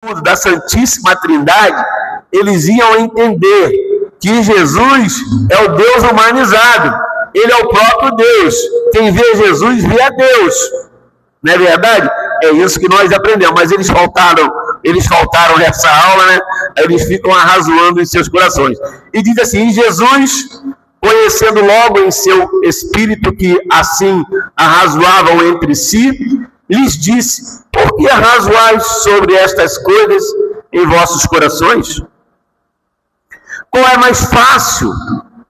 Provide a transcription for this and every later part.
estudo da Santíssima Trindade, eles iam entender que Jesus é o Deus humanizado. Ele é o próprio Deus. Quem vê Jesus vê a Deus. Não é verdade? É isso que nós aprendemos. Mas eles faltaram nessa aula, né? Eles ficam arrazoando em seus corações. E diz assim: Jesus, conhecendo logo em seu espírito que assim arrazoavam entre si, lhes disse: por que arrazoais sobre estas coisas em vossos corações? Qual é mais fácil,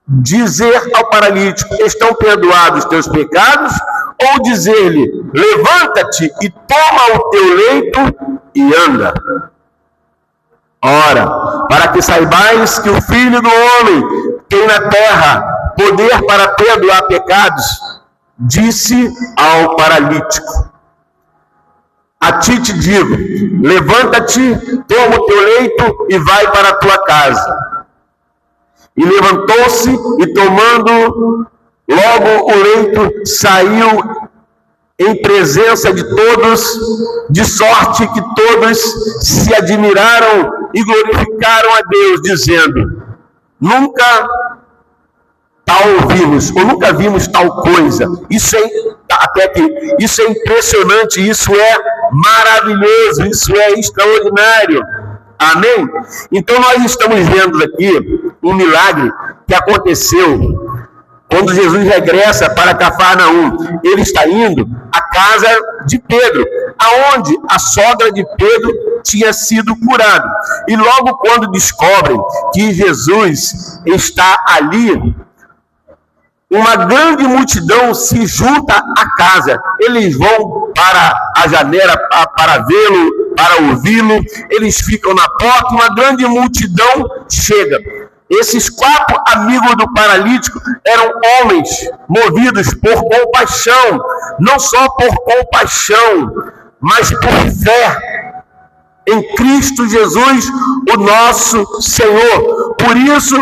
dizer ao paralítico: estão perdoados os teus pecados, ou dizer-lhe: levanta-te e toma o teu leito e anda? Ora, para que saibais que o Filho do Homem tem na terra poder para perdoar pecados, disse ao paralítico: a ti te digo, levanta-te, toma o teu leito e vai para a tua casa. E levantou-se e, tomando logo o leito, saiu em presença de todos, de sorte que todos se admiraram e glorificaram a Deus, dizendo: nunca tal ouvimos, ou nunca vimos tal coisa. Isso é impressionante, isso é maravilhoso, isso é extraordinário. Amém? Então nós estamos vendo aqui um milagre que aconteceu quando Jesus regressa para Cafarnaum. Ele está indo à casa de Pedro, aonde a sogra de Pedro tinha sido curada. E logo quando descobrem que Jesus está ali, uma grande multidão se junta à casa. Eles vão para a janela para vê-lo, para ouvi-lo. Eles ficam na porta, uma grande multidão chega. Esses 4 amigos do paralítico eram homens movidos por compaixão, não só por compaixão, mas por fé em Cristo Jesus, o nosso Senhor. Por isso,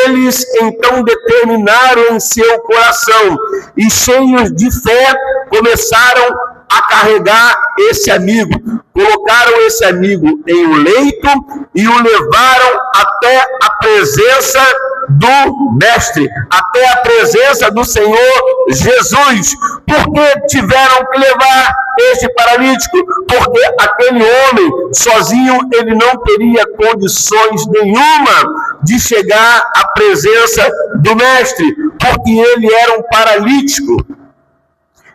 eles então determinaram em seu coração e, cheios de fé, começaram a carregar esse amigo. Colocaram esse amigo em um leito e o levaram até a presença do Mestre, até a presença do Senhor Jesus. Por que tiveram que levar este paralítico? Porque aquele homem, sozinho, ele não teria condições nenhuma de chegar à presença do Mestre, porque ele era um paralítico.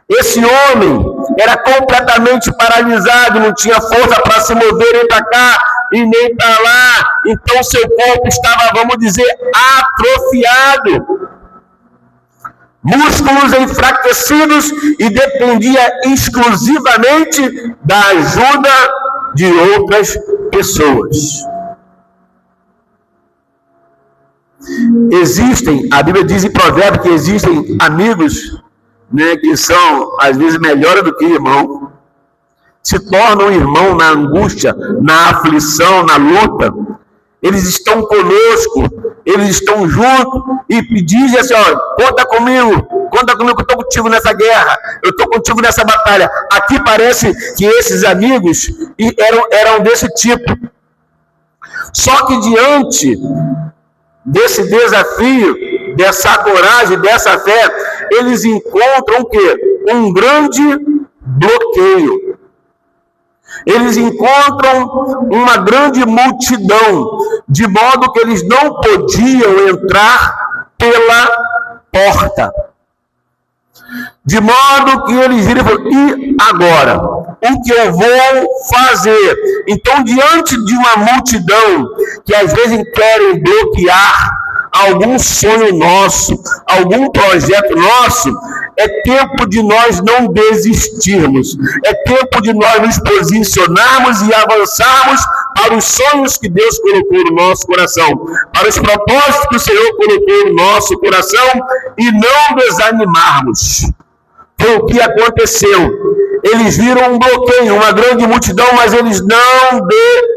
Esse homem era completamente paralisado, não tinha força para se mover nem para cá e nem para lá. Então seu corpo estava, vamos dizer, atrofiado, músculos enfraquecidos, e dependia exclusivamente da ajuda de outras pessoas. Existem, a Bíblia diz em Provérbios que existem amigos, né, que são às vezes melhores do que irmão, se tornam irmão na angústia, na aflição, na luta. Eles estão conosco, eles estão juntos e dizem assim: ó, conta comigo que eu estou contigo nessa guerra, eu estou contigo nessa batalha. Aqui parece que esses amigos eram desse tipo. Só que diante desse desafio, dessa coragem, dessa fé, eles encontram o quê? Um grande bloqueio. Eles encontram uma grande multidão, de modo que eles não podiam entrar pela porta. De modo que eles viram e falaram: e agora? O que eu vou fazer? Então, diante de uma multidão que às vezes querem bloquear algum sonho nosso, algum projeto nosso, é tempo de nós não desistirmos, é tempo de nós nos posicionarmos e avançarmos para os sonhos que Deus colocou no nosso coração, para os propósitos que o Senhor colocou no nosso coração, e não desanimarmos. Foi o que aconteceu. Eles viram um bloqueio, uma grande multidão, mas eles não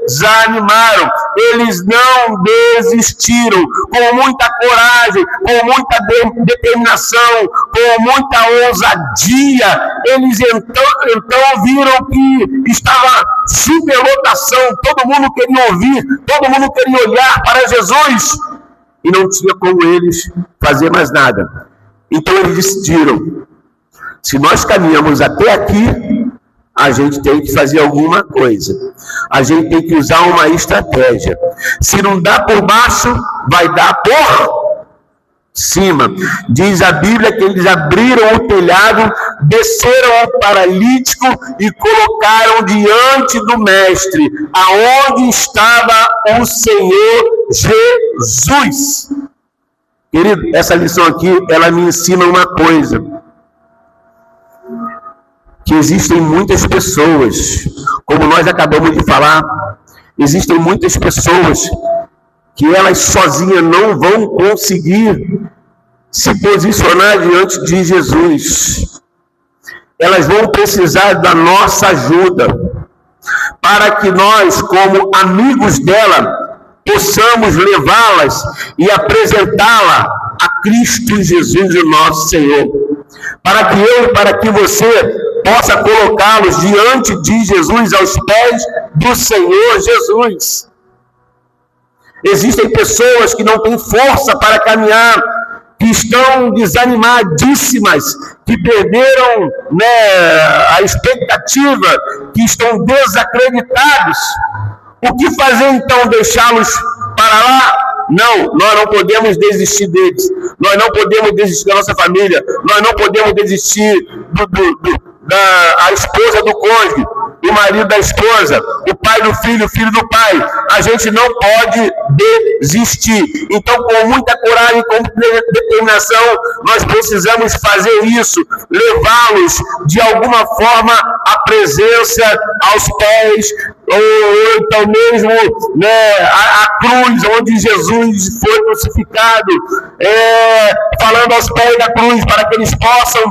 desanimaram. eles não desistiram. Com muita coragem, com muita determinação, com muita ousadia, eles então viram que estava superlotação, todo mundo queria ouvir, todo mundo queria olhar para Jesus, e não tinha como eles fazer mais nada. Então eles decidiram: se nós caminhamos até aqui, a gente tem que fazer alguma coisa, a gente tem que usar uma estratégia. Se não dá por baixo, vai dar por cima. Diz a Bíblia que eles abriram o telhado, desceram o paralítico e colocaram diante do mestre, aonde estava o Senhor Jesus. Querido, essa lição aqui, ela me ensina uma coisa: que existem muitas pessoas, como nós acabamos de falar, existem muitas pessoas que elas sozinhas não vão conseguir se posicionar diante de Jesus. Elas vão precisar da nossa ajuda, para que nós, como amigos dela, possamos levá-las e apresentá-la a Cristo Jesus, o nosso Senhor. Para que eu e para que você possa colocá-los diante de Jesus, aos pés do Senhor Jesus. Existem pessoas que não têm força para caminhar, que estão desanimadíssimas, que perderam a expectativa, que estão desacreditados. O que fazer então? Deixá-los para lá? Não, nós não podemos desistir deles, nós não podemos desistir da nossa família, nós não podemos desistir da esposa do cônjuge, o marido da esposa, o pai do filho, o filho do pai. A gente não pode desistir. Então, com muita coragem e com determinação, nós precisamos fazer isso, levá-los de alguma forma à presença, aos pés, ou então mesmo a cruz, onde Jesus foi crucificado, falando aos pés da cruz, para que eles possam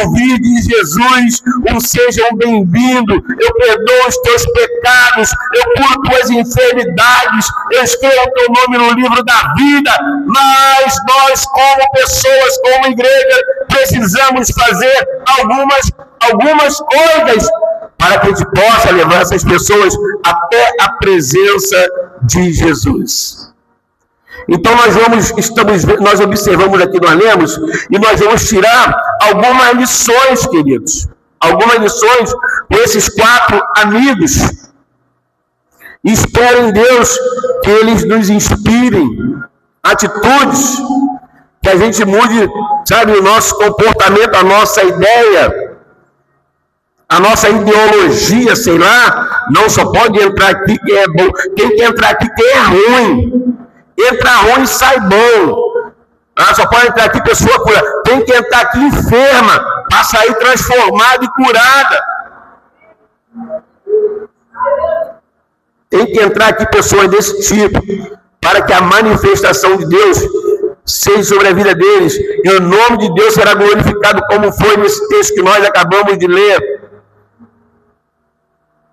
ouvir de Jesus: sejam bem-vindos, eu perdoo os teus pecados, eu curo tuas enfermidades, eu escrevo o teu nome no livro da vida. Mas nós, como pessoas, como igreja, precisamos fazer algumas coisas para que a gente possa levar essas pessoas até a presença de Jesus. Então nós observamos aqui, nós lemos, e nós vamos tirar algumas lições, queridos. Algumas lições com esses 4 amigos. E espero em Deus que eles nos inspirem atitudes, que a gente mude, o nosso comportamento, a nossa ideia, a nossa ideologia, sei lá. Não só pode entrar aqui quem é bom, tem que entrar aqui quem é ruim. Entra ruim e sai bom. Só pode entrar aqui pessoa curada. Tem que entrar aqui enferma, para sair transformada e curada. Tem que entrar aqui pessoas desse tipo, para que a manifestação de Deus seja sobre a vida deles, e o nome de Deus será glorificado, como foi nesse texto que nós acabamos de ler.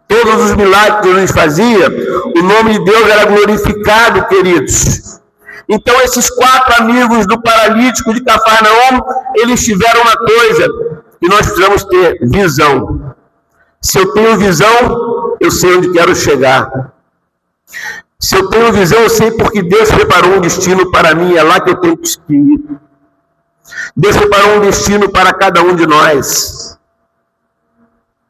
Todos os milagres que Jesus fazia, o nome de Deus era glorificado, queridos. Então, esses 4 amigos do paralítico de Cafarnaum, eles tiveram uma coisa que nós precisamos ter: visão. Se eu tenho visão, eu sei onde quero chegar. Se eu tenho visão, eu sei porque Deus preparou um destino para mim, é lá que eu tenho que ir. Deus preparou um destino para cada um de nós.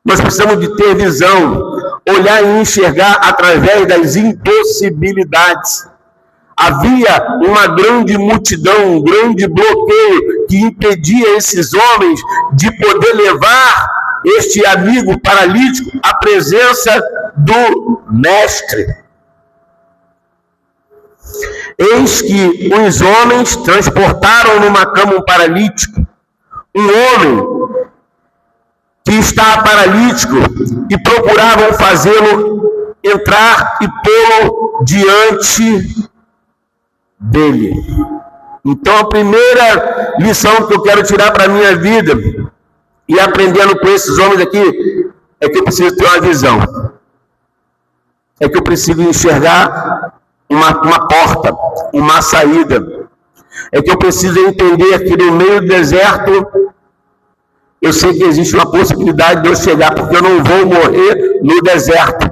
Nós precisamos de ter visão, olhar e enxergar através das impossibilidades. Havia uma grande multidão, um grande bloqueio que impedia esses homens de poder levar este amigo paralítico à presença do mestre. Eis que os homens transportaram numa cama um paralítico, um homem que estava paralítico, e procuravam fazê-lo entrar e pô-lo diante dele. Então, a primeira lição que eu quero tirar para a minha vida, e aprendendo com esses homens aqui, é que eu preciso ter uma visão. É que eu preciso enxergar uma porta, uma saída. É que eu preciso entender que no meio do deserto, eu sei que existe uma possibilidade de eu chegar, porque eu não vou morrer no deserto.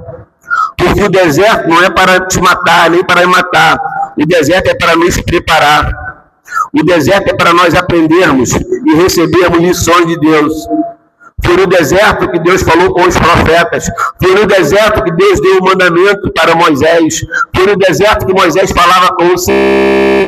Porque o deserto não é para te matar, nem para me matar. O deserto é para nos preparar. O deserto é para nós aprendermos e recebermos lições de Deus. Foi no deserto que Deus falou com os profetas. Foi no deserto que Deus deu o mandamento para Moisés. Foi no deserto que Moisés falava com o Senhor.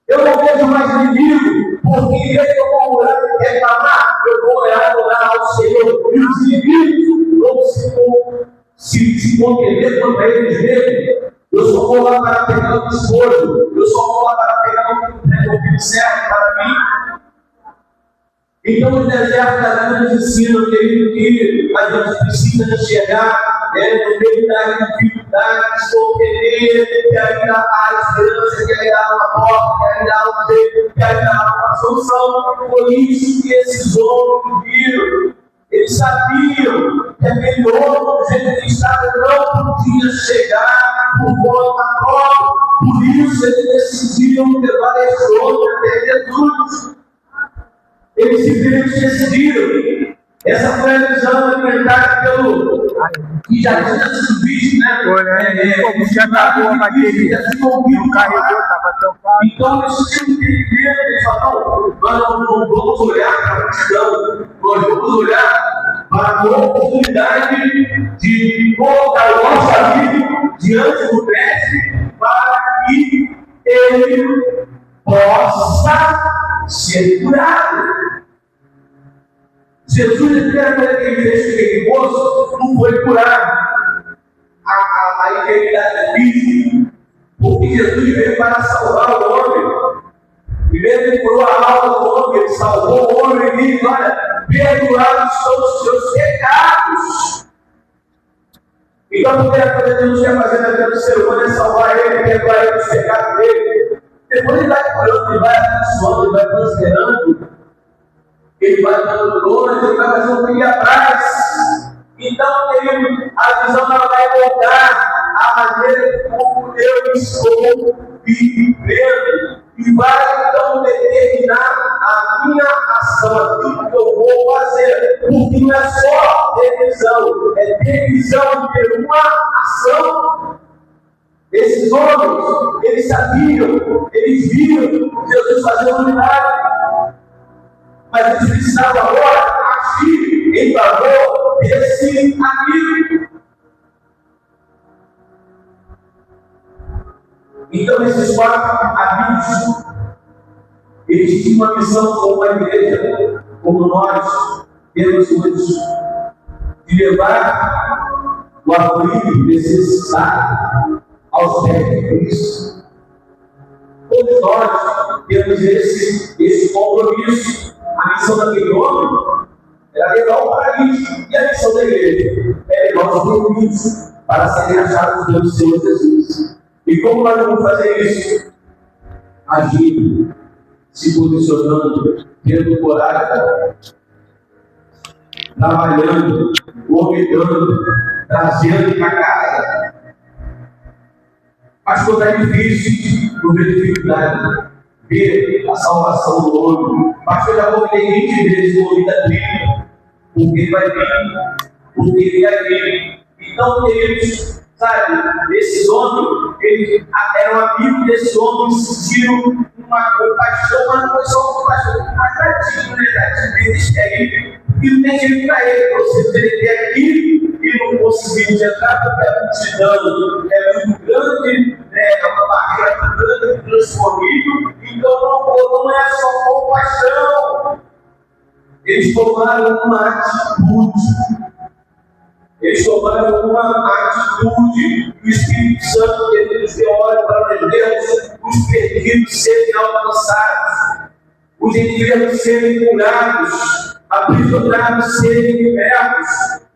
Eu não vejo mais inimigo, porque em vez de eu vou orar e reclamar, eu vou orar ao Senhor. E os inimigos vão se contender contra eles mesmos. Eu só vou lá para pegar o esposo, eu só vou lá para pegar o filho certo para mim. Então o deserto da vida nos ensina, querido, que a gente precisa enxergar no meio da dificuldade, compreender que ainda há esperança, que ainda há uma porta, que ainda há um jeito, que ainda há uma solução. Foi isso que esses homens viram. Eles sabiam que aquele homem, do jeito que estava, não podia chegar por conta própria. Por isso eles decidiram levar esse homem até Jesus. Eles simplesmente decidiram. Essa foi a visão alimentada pelo que já tinha sido visto, né? Já acabou a bateria, não carregou, estava tampado. Então, eles tinham que entender, eles falaram, nós não vamos olhar para a multidão, nós vamos olhar para a oportunidade de colocar o nosso amigo diante do mestre para que ele possa ser curado. Jesus, a primeira coisa que ele fez com aquele moço não foi curar a enfermidade física, porque Jesus veio para salvar o homem. Primeiro ele curou a alma do homem, ele salvou o homem e disse: olha, perdoados são os seus pecados. Então a primeira coisa que Deus quer fazer na vida do ser humano é salvar ele, perdoar ele dos pecados dele. Depois ele vai curando, ele vai abençoando, ele vai prosperando. Ele vai dando glória, ele vai fazer um brilho atrás. Então, a visão ela vai mudar a maneira como eu estou vivendo. E vai então determinar a minha ação, aquilo que eu vou fazer. Porque não é só decisão, é decisão de uma ação. Esses homens, eles sabiam, eles viram Jesus fazer um milagre. Mas eles precisavam agora agir em favor desse amigo. Então, esses 4 amigos, eles tinham uma missão como uma igreja, como nós temos hoje, de levar o abrigo necessário aos pés de Cristo. Todos nós temos esse compromisso. A missão daquele homem era levar o paralítico. E a missão da igreja é levar os perdidos para serem achados pelo Senhor Jesus. E como nós vamos fazer isso? Agindo, se posicionando, tendo coragem, trabalhando, convidando, trazendo para casa. Pastor, está difícil, não vê dificuldade. Ver a salvação do homem. Pastor, já convidei 20 vezes o homem da tribo, porque ele vai vir, porque ele vai vir. Então, queridos, sabe, esses homens, eles eram amigos desse homem, sentiram uma compaixão, mas não foi só uma compaixão, mas tadinho, né? Tadinho deles querem, e não tem jeito para ele, ou seja, ele tem aqui e não conseguimos entrar porque a multidão é muito grande, é uma barreira muito grande, transformível. Então não é só compaixão. Eles tomaram uma atitude. Eles tomaram uma atitude. O Espírito Santo nos deu hora para nós vermos os perdidos serem alcançados, os enfermos serem curados, aprisionados serem libertos.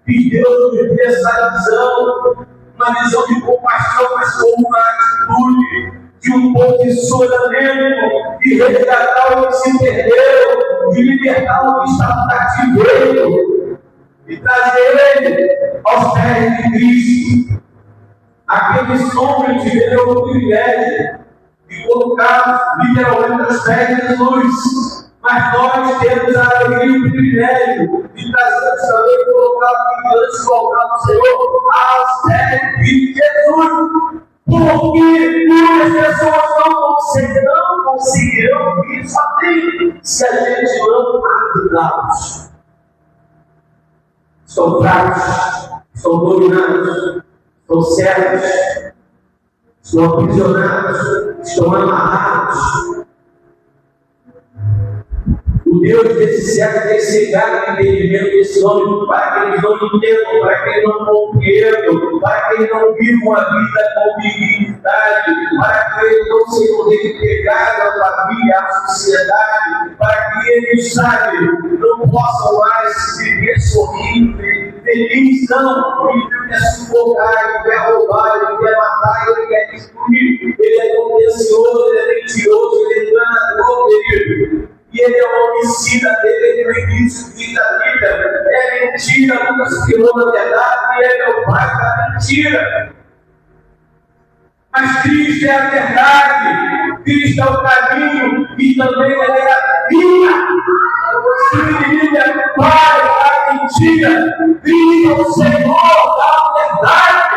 E Deus nos deu essa visão, uma visão de compaixão, mas com uma atitude de um posicionamento, de resgatar o que se perdeu, de libertar o que está cativeiro e trazer ele aos pés de Cristo. Aqueles homens tiveram o privilégio de colocar literalmente aos pés de Jesus, mas nós temos a alegria e o privilégio de trazer também e colocar aqui diante do altar do Senhor aos pés de Jesus. Porque muitas pessoas não conseguirão vir sozinhos se a gente não ajudá-los. Estão fracos, estão dominados, estão cegos, estão aprisionados, estão amarrados. O Deus desse século tem que cegar o entendimento desse homem para que eles não entendam, para que eles não compreendam, para que eles não vivam a vida com dignidade, para que eles não sejam relegados à família, à sociedade, para que eles, não possam mais viver sorrindo, feliz, não. Ele quer sufocar, ele quer roubar, ele quer matar, ele quer destruir. Ele é contencioso, ele é mentiroso, ele é enganador, querido. E ele é o homicida dele, ele no início da vida. É mentira, nunca se criou na verdade, e ele é o pai da mentira. Mas Cristo é a verdade, Cristo é o caminho, e também ele é a vida. Se o inimigo é o pai da mentira, Cristo é o Senhor da verdade.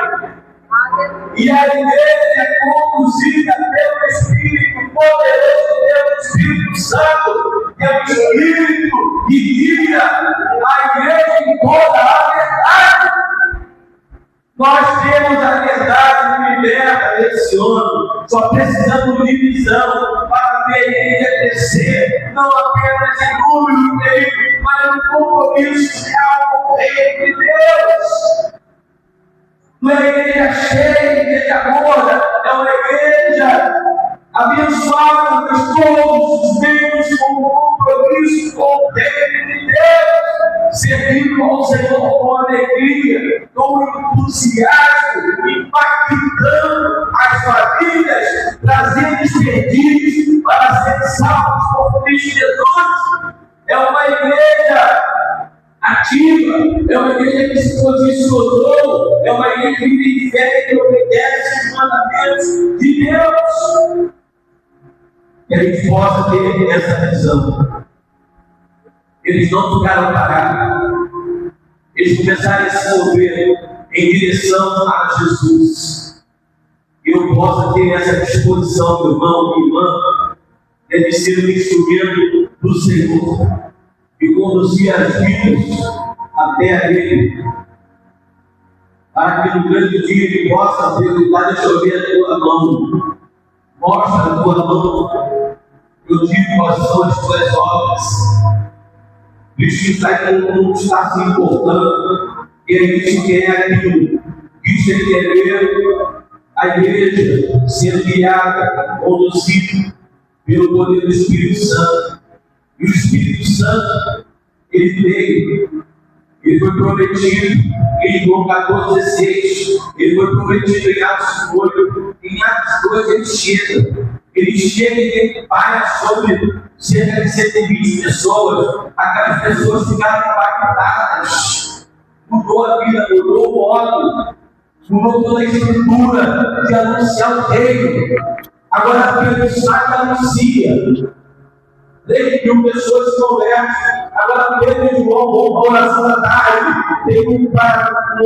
E a igreja é conduzida pelo Espírito poderoso, pelo Espírito Santo, que é o Espírito que guia a igreja em toda a verdade. Nós temos a verdade que liberta esse homem. Só precisamos de visão para ver a igreja crescer, não apenas em número, mas no compromisso real com o reino de Deus. Não é uma igreja cheia, igreja gorda, é uma igreja abençoada, mas todos os membros com compromisso com o reino de Deus, servindo ao Senhor com alegria, com entusiasmo, impactando as famílias, trazendo os perdidos para serem salvos por Cristo Jesus. É uma igreja ativa, é uma igreja que se posicionou, é uma igreja que vive fé, que obedece os mandamentos de Deus. Que a gente possa ter essa visão. Eles não ficaram parados, eles começaram a se mover em direção a Jesus. E eu possa ter essa disposição, meu irmão, minha irmã, de ser um instrumento do Senhor e conduzir as vidas até a Ele, para que no grande dia Ele possa perguntar: deixa eu ver a tua mão, mostra a tua mão, eu digo quais são as tuas obras. Cristo não está se importando, e a gente quer aquilo. Cristo quer ver a igreja sendo guiada, conduzida pelo poder do Espírito Santo. E o Espírito Santo, ele veio, ele foi prometido em João 14,16, ele foi prometido em Atos 8, em Atos 2 ele chega e ele paira sobre cerca de 120 pessoas, aquelas pessoas ficaram impactadas, mudou a vida, mudou o modo, mudou toda a estrutura de anunciar o reino. Agora Pedro sai e anuncia. 3.000 pessoas se convertem. Agora Pedro e João vão para a oração da tarde. Tem um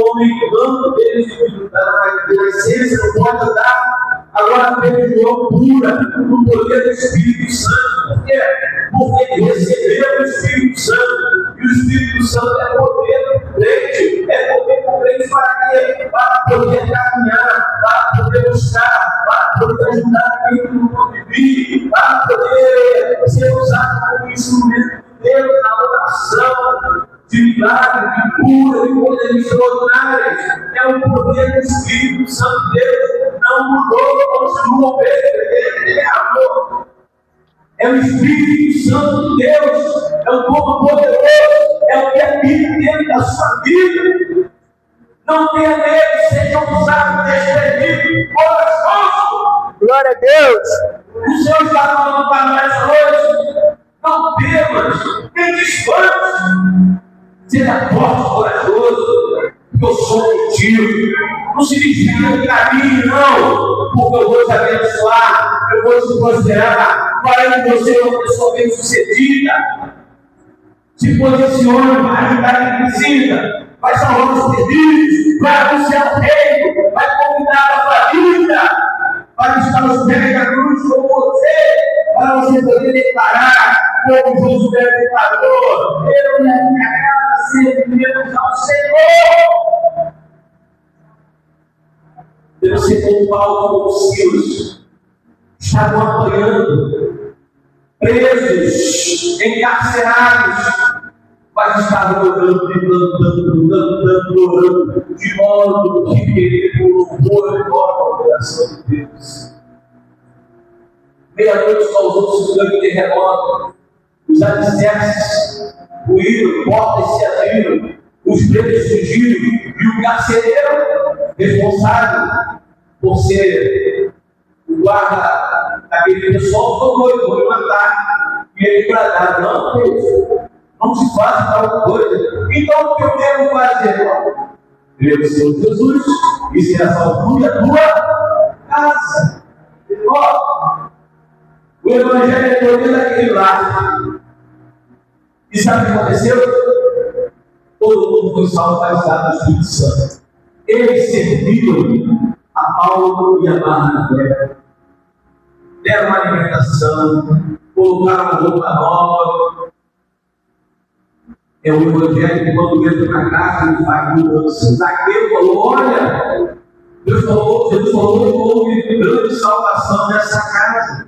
homem canto deles da essência, não pode andar. Agora Pedro e João pura no poder do Espírito Santo. Por quê? Porque receberam o Espírito Santo. E o Espírito Santo é poder do crente. É poder do crente para quê? Para poder caminhar, para poder buscar, para poder ajudar quem não pode vir, para poder ser usado como instrumento de Deus na oração. de milagre, de cura, de coisas extraordinárias. É o poder do Espírito Santo de Deus. Não mudou, continua o mesmo. Ele é amor. É o Espírito Santo de Deus. É o Todo-Poderoso. É o que habita dentro da sua vida. Não tenha medo, seja usado, desprevenido, corajoso. Glória a Deus. O Senhor está falando para nós hoje. Não temas, nem desfante. Seja forte, corajoso, porque eu sou contigo. Não se desvia do caminho, não, porque eu vou te abençoar, eu vou te prosperar. Farei de você uma pessoa bem-sucedida. Se posicione para ajudar quem precisa. Vai salvar os pedidos, vai anunciar o reino, vai convidar a família para estar os pés da cruz com você, para você poder declarar como Josué declarou: eu e a minha casa serviremos ao Senhor. Deus ser como Paulo, como Silas, estavam apanhando, presos, encarcerados, mas estavam orando, orando, de modo que querer por louvor e glória ao coração de Deus. Meia-noite causou-se um grande terremoto, os alicerces ruíram, portas se abriram, os presos fugiram, e o carcereiro, responsável por ser o guarda daquele pessoal, ficou doido, foi matar. E ele bradava: não, Deus, não se faça tal coisa. Então o que eu devo fazer? Creia no Senhor Jesus e será salvo a tua casa. Ó, o Evangelho é poder daquele lado. E sabe o que aconteceu? Todo mundo foi salvo batizado no Espírito Santo. Eles serviram a Paulo e a Barnabé. Deram uma alimentação, colocaram uma roupa nova. É o Evangelho que quando entra na casa ele faz mudanças. Zaqueu falou: olha, Jesus falou que houve grande salvação nessa casa.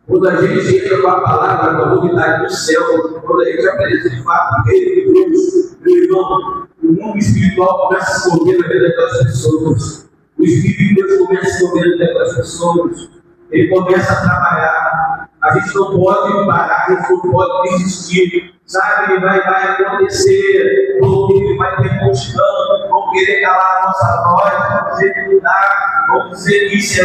Quando a gente entra com a palavra, com a novidade do céu, quando a gente aparece de fato o reino de Deus, meu irmão, o mundo espiritual começa a se mover na vida das pessoas. O Espírito de Deus começa a se mover na vida das pessoas. Ele começa a trabalhar. A gente não pode parar, a gente não pode desistir. Sabe, vai acontecer, porque ele vai ter multidão, vão querer calar a nossa voz, vão dizer que dá, vão dizer que isso é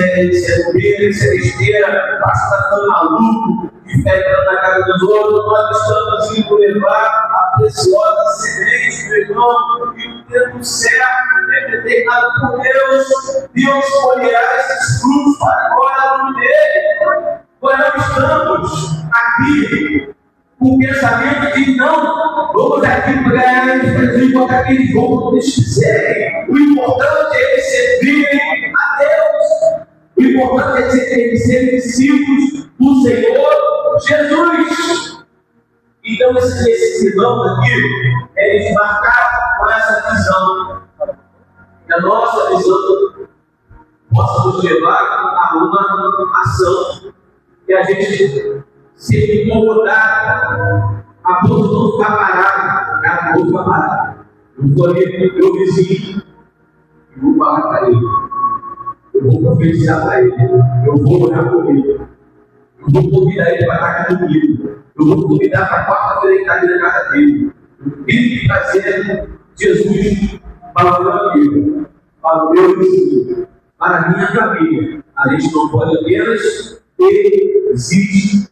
bobeira, isso é besteira, basta estar tão maluco, de fé entrando na casa dos outros. Nós estamos indo levar a preciosa semente, meu irmão, e o tempo certo, determinado por Deus. Deus colherá esses frutos para a glória dele. Nós não estamos aqui com o pensamento de não, vamos aqui para ganhar eles, enquanto aqueles vão nos fizerem. O importante é eles servirem a Deus. O importante é eles serem discípulos do Senhor Jesus. Então, esses irmãos aqui, eles marcaram com essa visão. E a nossa visão possa nos levar a uma ação que a gente ser incomodado, a ponto de não ficar parado. Cara, não vou ficar parado. Eu estou ali com o meu vizinho, eu vou falar para ele, eu vou profetizar para ele, eu vou orar por ele, eu vou convidar ele para estar aqui comigo, eu vou convidar para quarta-feira estar aqui na casa dele. Eu tenho que trazer Jesus para o meu amigo, para o meu vizinho, para a minha família. A gente não pode apenas existir.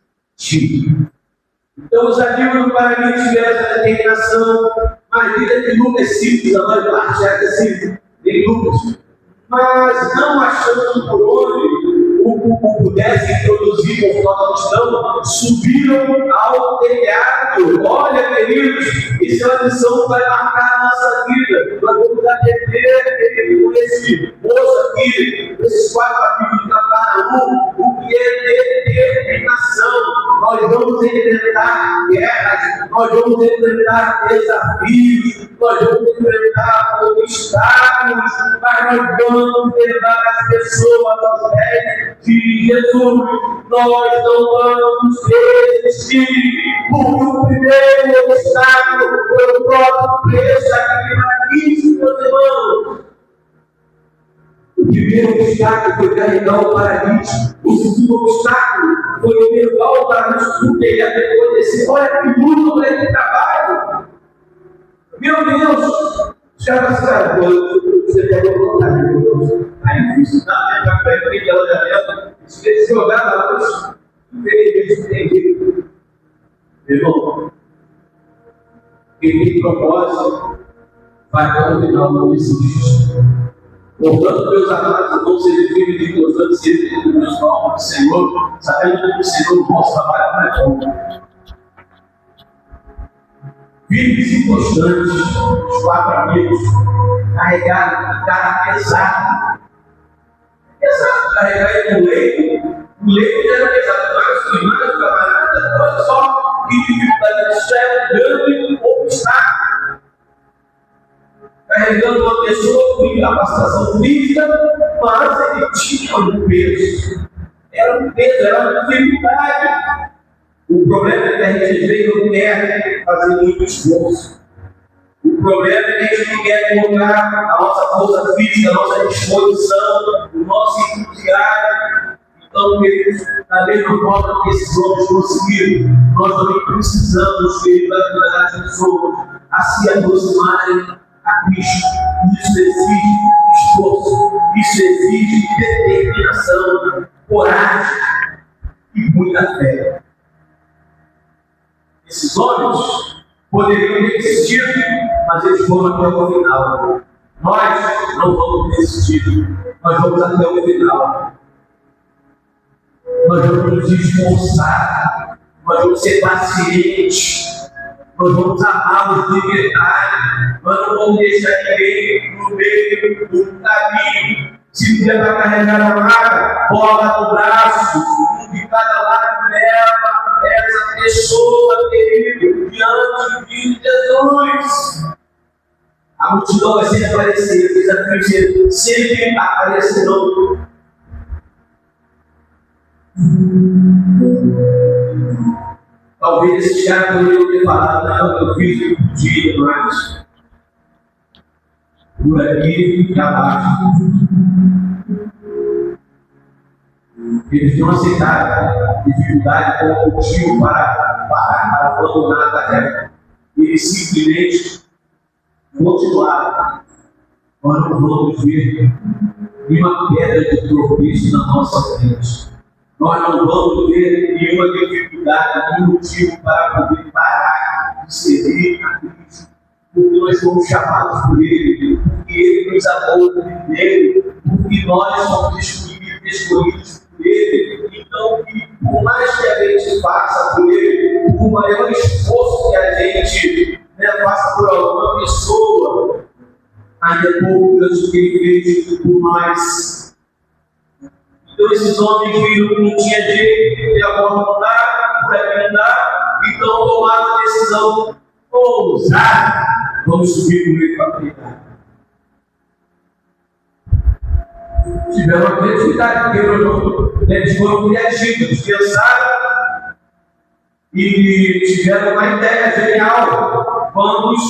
Então, os amigos do Paraná tiveram essa determinação. Mas vida que nunca é simples, a maior parte é simples, em grupos. Mas não achando por onde o pudesse introduzir com nova questão, subiram ao telhado. Olha, queridos, isso é uma lição que vai marcar a nossa vida. Nós vamos aprender com esse moço aqui, esses 4 amigos de Cafarnaum, o que é determinação. Nós vamos enfrentar guerras, nós vamos enfrentar desafios, nós vamos enfrentar obstáculos, mas nós vamos levar as pessoas aos pés de Jesus. Nós não vamos desistir, porque o primeiro obstáculo foi o próprio preço daquele paralítico, meus irmãos. O primeiro obstáculo foi carregar o paralítico. O segundo obstáculo foi levar o paralítico para ele depois desse. Olha que luta para ele trabalho. Meu Deus! Os caras falaram, você pode colocar, meu Deus. Aí difícil, não, ele vai para ele, ela já leva. Se jogar na luz, infelizmente tem jeito. Meu irmão, quem tem propósito vai até o final, não desiste. Portanto, meus amados, vão ser firmes e constantes sempre com Deus na obra do Senhor, sabendo que o Senhor nosso trabalho não é bom. Firmes e constantes, os 4 amigos, carregaram carga pesada. Pesado, carregar ele no leito. O leito era pesado, mas os irmãos, camaradas, olha só que dificuldade de é grande obstáculo. Carregando uma pessoa com incapacitação física, mas ele tinha um peso. Era um peso, era uma dificuldade. O problema é que a gente veio não quer fazer muito esforço. O problema é que a gente não quer colocar a nossa força física, a nossa disposição, o nosso entusiasmo. Então, queridos, da mesma forma que esses homens conseguiram, nós também precisamos, queridos, ajudar as pessoas a se aproximarem a Cristo. Isso exige esforço, isso exige determinação, coragem e muita fé. Esses homens poderiam ter desistido, mas eles foram até o final. Nós não vamos desistir, nós vamos até o final. Nós vamos nos esforçar, nós vamos ser pacientes, nós vamos amá-los de verdade, nós não vamos deixar ninguém no meio do caminho. Se tiver para carregar a maca, bola no braço, de cada lado leva essa pessoa querida diante de Jesus. A multidão vai sempre aparecer, os desafios sempre aparecerão. Talvez esses caras poderiam ter falado, não, eu fiz o que podia, mas por aqui e abaixo. Eles não aceitaram a dificuldade como motivo para parar, para abandonar a tarefa. Eles simplesmente continuaram. Nós não vamos ver nenhuma pedra de tropeço na nossa frente. Nós não vamos ver nenhuma dificuldade, nenhum motivo para poder parar de servir a Cristo. Porque nós fomos chamados por Ele, porque Ele nos amou primeiro, porque nós somos escolhidos por Ele. Então, por mais que a gente faça por Ele, por maior esforço que a gente faça por alguma pessoa, ainda é pouco Deus que Ele fez por nós. Então esses homens viram que não tinha jeito, de agora não dá, por aqui não dá, então tomaram a decisão ousada, vamos subir com ele para pegar. Tiveram a criatividade, porque eles foram criativos, pensaram e tiveram uma ideia genial. Vamos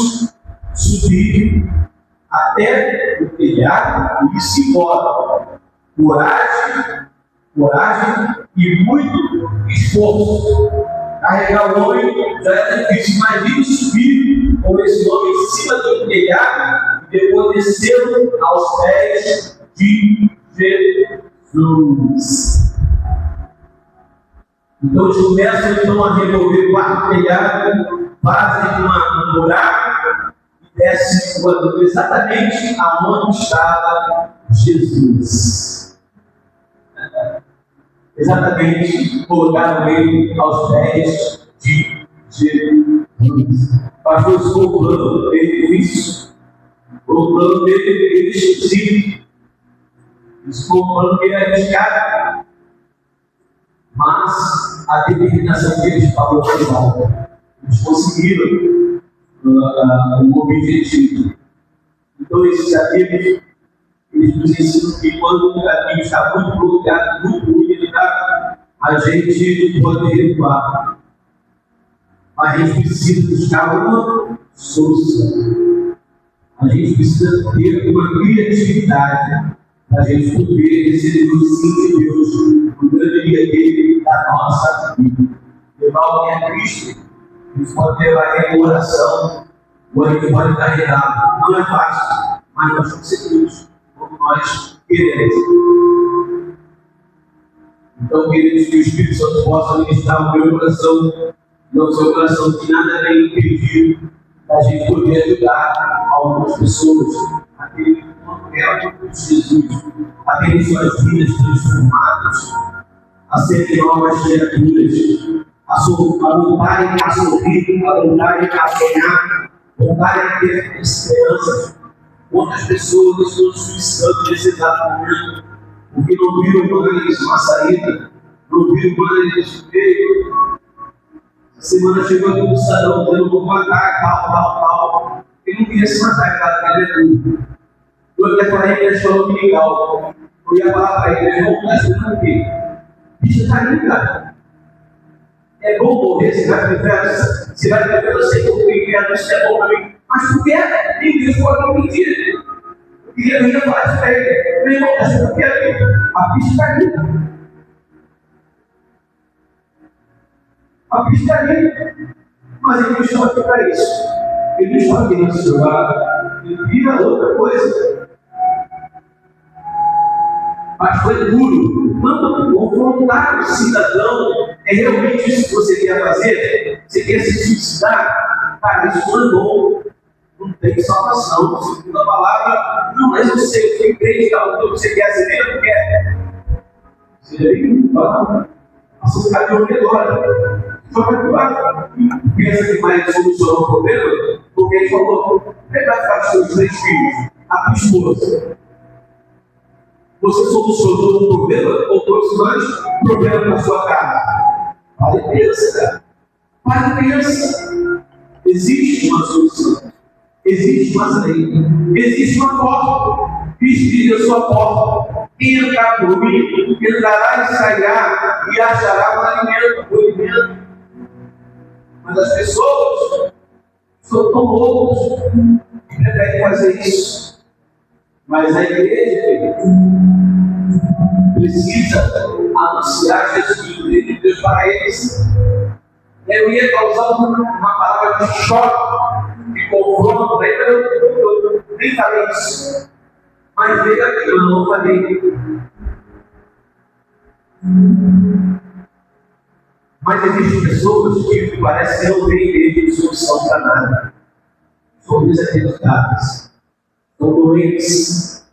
subir até o telhado e se embora. Coragem e muito esforço. Carregar o homem já é difícil. Imagine subir com esse homem em cima do telhado e depois descer aos pés de Jesus. Então eles começam a remover 4 telhados, fazem um buraco e descem voando exatamente aonde estava Jesus. Exatamente, colocaram ele aos pés de Jesus. Pastor, isso foi um plano dele difícil. Foi um plano dele esquisito. Isso foi um plano dele arriscado. Mas a determinação deles falou para nós. Eles conseguiram o objetivo. Então, esses amigos, eles nos ensinam que quando o caminho está muito bloqueado, muito limitado, a gente pode recuar. Mas a gente precisa buscar uma solução. A gente precisa ter uma criatividade para a gente poder receber o sim de Deus no grande dia dele da nossa vida. Levar alguém a Cristo, a gente pode levar ele em oração, ou a gente pode carregar. Não é fácil, mas nós conseguimos, como nós queremos. Então, queremos que o Espírito Santo possa ministrar o meu coração, no seu coração, que nada venha impedir da gente poder ajudar algumas pessoas a terem um evangelho de Jesus, a terem suas vidas transformadas, a serem novas criaturas, a voltarem a sorrir, a voltarem a sonhar, voltarem a ter esperança. Quantas pessoas estão suicidando nesse exato momento, porque não viram mais uma saída, não viram mais meio. Semana chegou aqui no salão, dizendo: vou matar, tal. Ele não queria se matar, cara, ele é tudo. Eu até falei que ele achou legal. Eu ia falar para ele: irmão, tá fazendo o quê? Bicho tá ali, cara. É bom morrer, você vai pro inferno. Você vai pro inferno, eu sei que eu fui inferno, isso é bom para mim. Mas por que nem Deus pode me mentir? Eu ia falar isso para ele: meu irmão, tá fazendo o quê? A bicha tá ali. A bicha está ali, mas ele não está aqui para isso. Ele não está aqui nesse lugar, ele vira outra coisa. Mas foi duro. Não, confrontar o cidadão é realmente isso que você quer fazer? Você quer se suicidar? Cara, isso não é bom. Não tem salvação. Segundo a palavra, não, mas eu sei, eu fiquei crente, o que você quer, você mesmo quer. Você aí, fala. Nossa, você vai ter um redor. Só para que pensa que vai solucionar o problema, porque ele falou: ele vai ficar com seus 3 filhos, a tua esposa. Você solucionou um problema ou trouxe mais problema para a sua casa? Para e pensa, cara. Para e pensa. Existe uma solução. Existe uma saída. Existe uma porta. Pisque a sua porta. Quem entrar por mim, entrará e sairá e achará o alimento. Mas as pessoas são tão loucas que preferem fazer isso. Mas a igreja precisa anunciar Jesus, o reino de Deus para eles. Eu ia causar uma palavra de choque, de confronto, eu nem falei isso. Mas veio aqui, eu não falei. Mas existem pessoas que parecem não ter igreja de solução para nada. São desacreditadas. São doentes.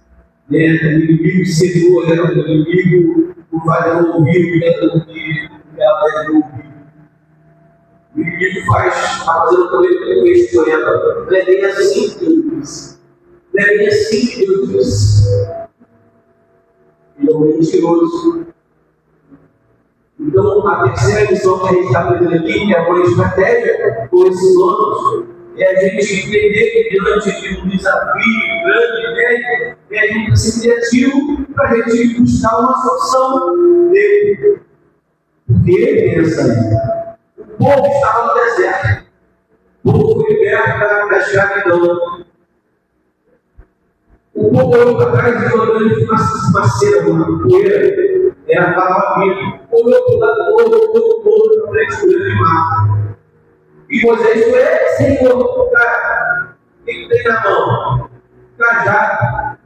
O inimigo cegou, o inimigo não vai dar ouvido, ela deve ouvir. O inimigo está fazendo também questionamento. Não é bem assim que Deus diz. Não é bem assim que Deus diz. Ele é um mentiroso. Então, a terceira lição que a gente está aprendendo aqui, que é uma estratégia com esses donos, é a gente entender que diante de um desafio grande, é a gente ser criativo para a gente buscar uma solução dele. Porque, pensa aí, o povo estava no deserto, o povo foi liberto da escravidão. O povo olhou para trás e olhando uma cera, uma poeira. Era a família. Olhou para o lado, olhou para frente do grande mar. E Moisés foi: Senhor, cara, o que tem na mão? Cajado.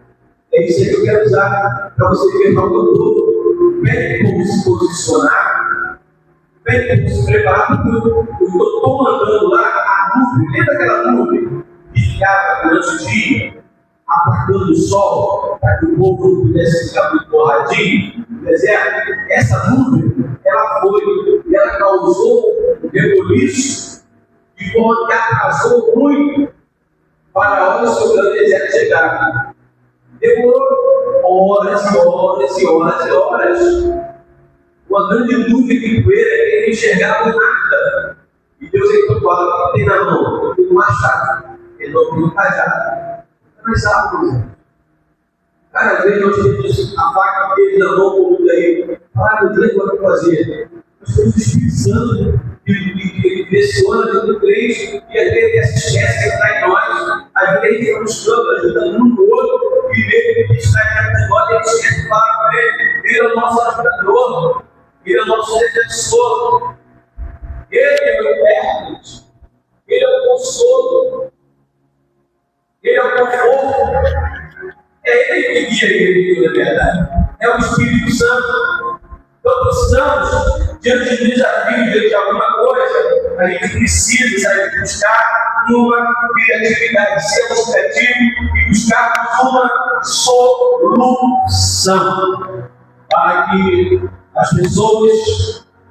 É isso aí que eu quero usar para você libertar o teu povo. Pede como se posicionar. Pede como se preparar. Eu estou mandando lá a nuvem. Lembra aquela nuvem que ficava durante o dia, apartando o sol, para que o povo não pudesse ficar muito borradinho no deserto? Essa nuvem, ela foi e ela causou um reboliço de forma que atrasou muito para a hora do seu grande deserto chegar. Demorou horas e horas e horas e horas. Uma grande nuvem de poeira que ele enxergava nada. E Deus então fala: o que tem na mão? Tem um machado. Ele não tem um cajado. Mas sabe, cada vez nós temos a faca dele na mão, como daí. Meu Deus, o que eu vou fazer? Nós temos o Espírito Santo e direciona do crente, e às vezes essa espécie que está em nós, às vezes a gente está buscando, ajudando um no outro, e mesmo que está dentro de nós, a gente esquece de falar com ele. Ele é o nosso ajudador, ele é o nosso defensor, ele é o intérprete, ele é o consolo, ele é o conforto. É ele que guia a igreja, na verdade. É o Espírito Santo. Então, precisamos, diante de um desafio, diante de alguma coisa, a gente precisa sair de buscar uma criatividade, sermos criativos e buscarmos uma solução para que as pessoas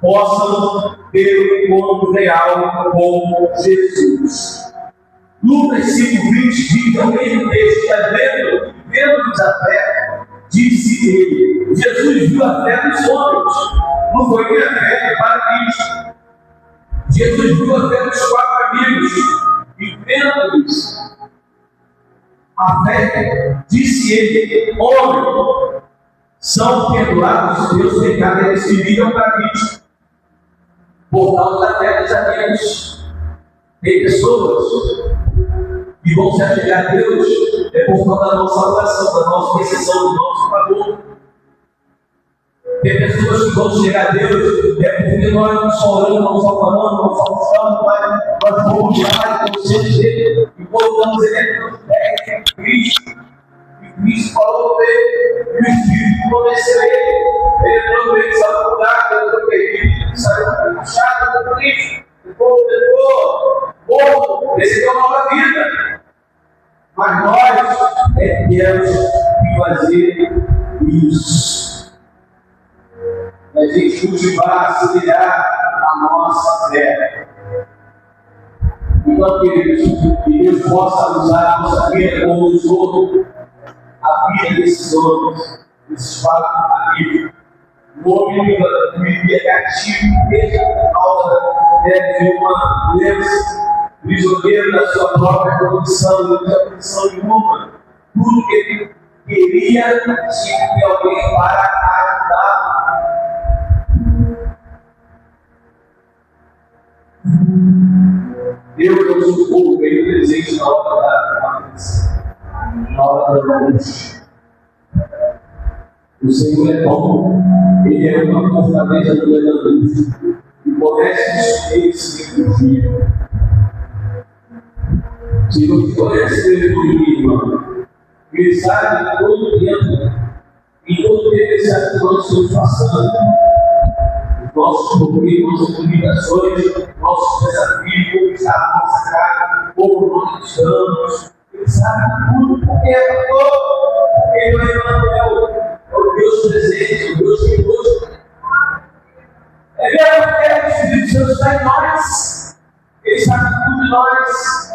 possam ter um encontro real com Jesus. Lucas 5:20 diz ao mesmo texto que vendo-nos a fé, disse ele. Jesus viu a fé dos homens, não foi nem a fé do paralítico. Jesus viu a fé dos 4 amigos, e vendo-nos a fé, disse ele: homem, são perdoados os teus pecados. Eles se viram paralíticos por causa da fé dos amigos. Tem pessoas que vão se achegar a Deus por causa da nossa oração, da nossa intercessão, do nosso favor. Tem pessoas que vão chegar a Deus porque nós não só oramos, não só falamos, não só buscamos, mas nós vamos lá e conhecemos Ele e colocamos Ele nos pés em Cristo. E Cristo falou dele, e o Espírito convenceu ele. Ele entrou ele, saiu do lugar, ele entrou perdido, saiu puxado por Cristo. O povo tentou, morto, recebeu nova vida. Mas nós temos que fazer isso. A gente cultivar, acelerar a nossa fé. Então, queridos, que Deus possa usar a nossa vida como usou a vida desses homens, desses 4 amigos. O homem vivia cativo desde a causa de uma doença. Prisioneiro da sua própria condição, não tinha condição nenhuma. Tudo que ele queria tinha que ter alguém para ajudar. Deus não socorro veio presente na hora da aflição, na hora da angústia. O Senhor é bom, Ele é uma fortaleza no meio da angústia. E conhece Ele se refugia. Se não conhece ele por mim, irmão, ele sabe que todo tempo, em todo tempo, ele sabe que nós estamos passando. Nossos problemas, nossas limitações, nossos desafios, como está a nossa casa, como nós estamos. Ele sabe tudo, porque é todo. Porque ele é Emmanuel, é o Deus presente, o Deus que hoje. É verdade que o Espírito Santo está em nós. Ele sabe tudo de nós.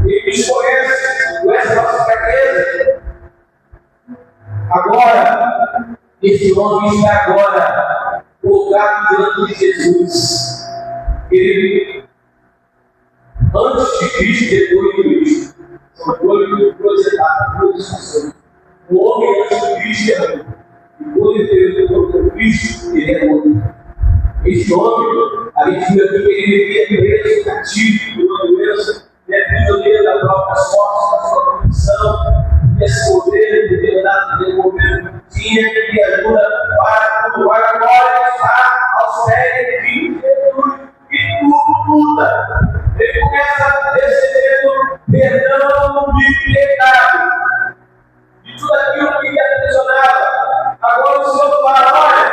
Ele nos conhece a nossa fraqueza. Agora, esse homem está agora colocado diante de Jesus. Ele, antes de Cristo, depois de Cristo, são duas etapas, 2 discussões. O homem antes de Cristo é um, e quando ele veio Cristo, ele é outro. Esse homem, a gente viu aqui que ele vivia preso, cativo, de uma doença. É prisioneiro da própria sorte, da sua condição, desse governo, do governo que tinha, que ajuda para cultuar. Agora ele está aos pés de Jesus e tudo muda. Ele começa recebendo perdão de pecado, de tudo aquilo que ele aprisionava. Agora o Senhor fala: olha,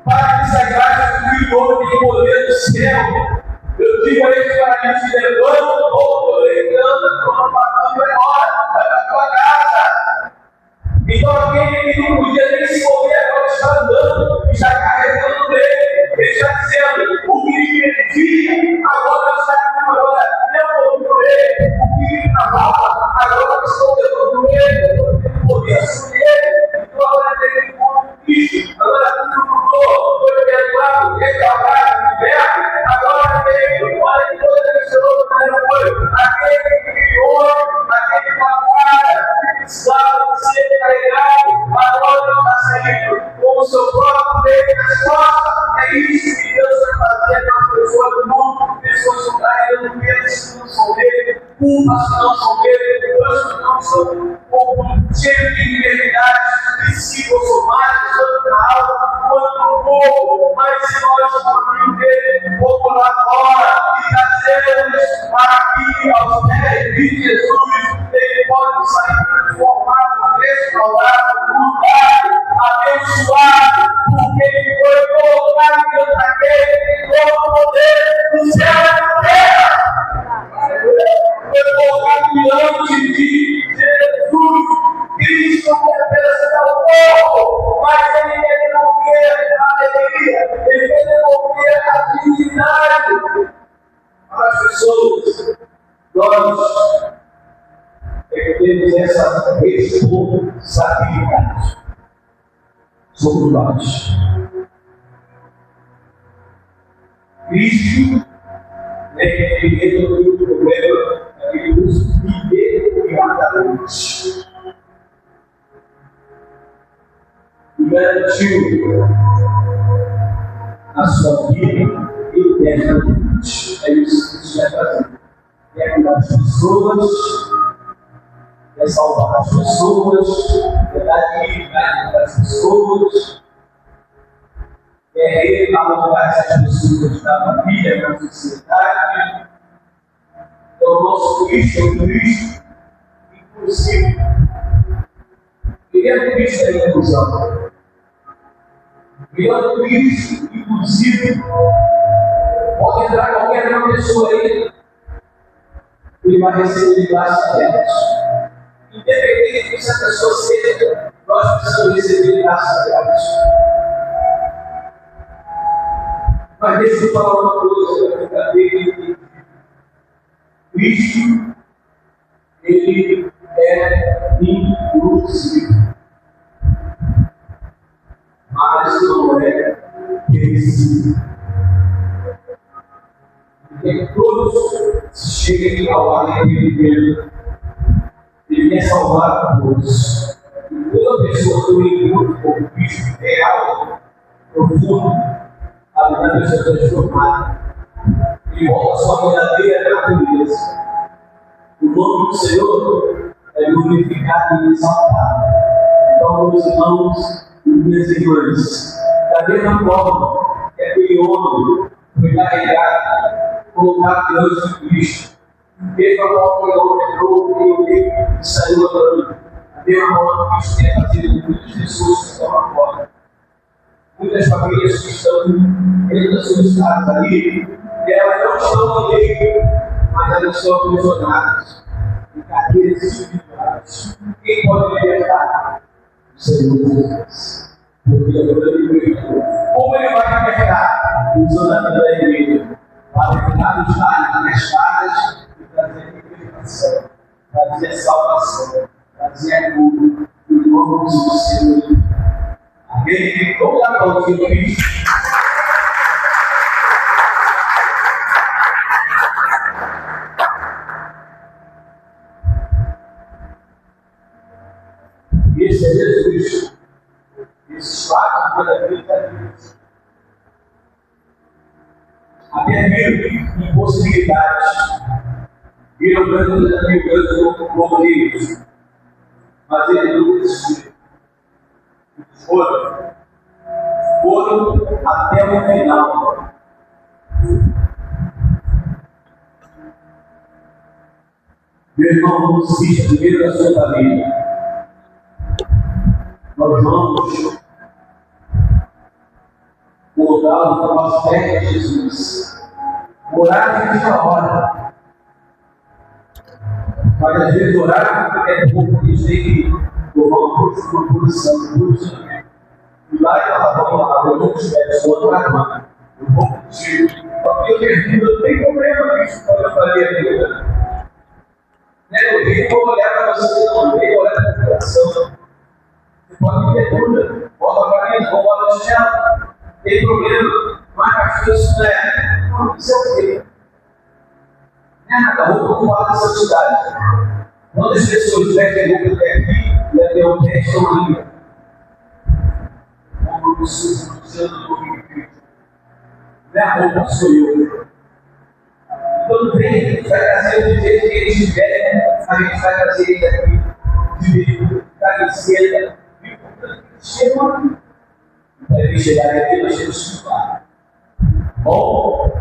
para que essa graça que o homem tem poder do céu. Eu digo a esse paralítico: levanta, ou levanta, estou passando, vai embora, vai para a tua casa. Então aquele que não podia nem se mover, agora está andando, está carregando ele. Ele está dizendo: o que ele via, agora está comigo, agora eu vou comer. O que ele travava, agora estou levando ele, eu tenho poder sobre ele. Então agora ele tem um Cristo, agora tudo mudou, foi perdoado, restaurado, liberto. Agora veio, olha que coisa que o Senhor foi. Aquele que criou, aquele que trabalha, que precisava ser carregado, agora está saindo com o seu próprio peito culpas que não são perdoadas, que não são cheios de enfermidades psicossomáticas, tanto na alma quanto no corpo. Mas se nós viver um pouco lá fora e trazermos aqui aos pés de Jesus, ele pode sair transformado, restaurado, mudado, abençoado, porque ele foi colocado diante daquele que tem todo o poder do céu e da terra. Foi colocado diante de Jesus. Cristo quer apenas o povo, mas ele quer devolver a alegria, ele quer devolver a dignidade para as pessoas. Nós temos essa responsabilidade sobre nós. Cristo é que resolveu o problema daquele nos viver imediatamente. E garantiu a sua vida eternamente. É isso que Cristo vai fazer. Quer cuidar das pessoas, quer salvar as pessoas, quer dar dignidade para as pessoas, quer realocar essas pessoas da família, da sociedade. Então, o nosso Cristo é um Cristo inclusivo. Ele é um Cristo da inclusão. Ele é um Cristo inclusivo. Pode entrar qualquer uma pessoa aí, ele vai receber de braços abertos. Independente de se a pessoa seja, nós precisamos receber de braços abertos. Mas deixa eu falar uma coisa para ficar bem. Cristo, ele é inclusivo, mas não é permissível. Porque todos cheguem ao arrependimento. Ele quer salvar a todos. E toda pessoa que eu encontro com Cristo real, profundo, a vida deve ser transformada. E volta a sua verdadeira natureza. O nome do Senhor é glorificado e exaltado. Então, meus irmãos e minhas irmãs, da mesma forma que aquele homem foi carregado, colocado diante de Cristo, mesmo a forma que o homem entrou e saiu adorando, da mesma forma que Cristo quer fazer com muitas pessoas que estão lá fora. Muitas famílias que estão dentro das suas casas ali, e elas não estão no meio, mas elas estão aprisionadas em cadeias espirituais. Quem pode libertar? O Senhor Jesus. Porque a grande libertou. Como ele vai libertar? Usando a vida da igreja. Para libertar os lares, nas casas, e trazer libertação, trazer salvação, trazer a cura, em nome do Senhor. Amém? Vamos dar para o Senhor Cristo. Esse é Jesus. Esse fato pela vida da Deus. Havia impossibilidades. Viram grandes desafios como Deus. Mas ele não desistiu. Foram até o final. Meu irmão, não desista primeiro da sua família. Nós vamos voltar para as pernas de Jesus. Orar de uma hora. Mas às vezes orar é pouco, porque a gente tem que tomar uma posição de posicionamento. E lá eu estava eu não espero, outro armado. Eu vou contigo. Porque eu termino, não tem problema nisso, quando eu falei a vida. Eu nem vou olhar para você, não, nem olhar para a coração. Você pode ter dúvida, bota a camisa, bota a chinela, tem problema, mas isso não isso é o quê? Não é nada, roupa não fala de santidade. Quando as pessoas vestem roupa até aqui, e até o pé estão ali. Como eu sou do Cristo. Não é a roupa, sou eu. Então quando vem, a gente vai trazer do jeito que eles tiverem, a gente vai trazer eles aqui, de travesseira. E portanto, chegam, para eles chegarem aqui, nós temos que falar. Bom,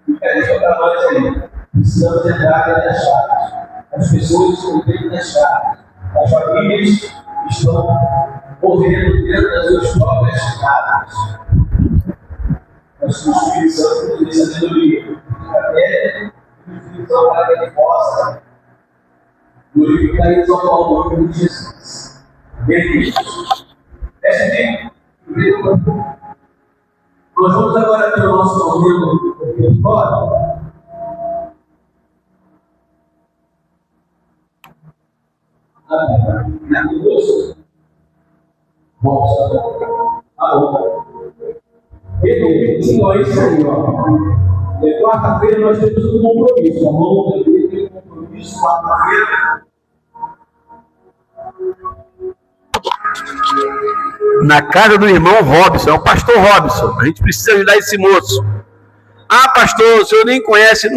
fica aí para nós aí. Precisamos entrar dentro das chaves. As pessoas estão dentro das chaves. As famílias estão morrendo dentro das suas próprias chaves. Nós temos que pensar com sabedoria. Até que o Espírito Santo para que ele possa glorificar e exaltar o nome de Jesus. Amém? Essa aqui. Nós vamos agora ter o nosso momento ofertório. Na conosco. Bom, tá bom. Então é isso aí, ó. E quarta-feira nós temos um compromisso. A mão tem um compromisso quarta-feira. Na casa do irmão Robson, é o pastor Robson. A gente precisa ajudar esse moço. Ah, pastor, o senhor nem conhece.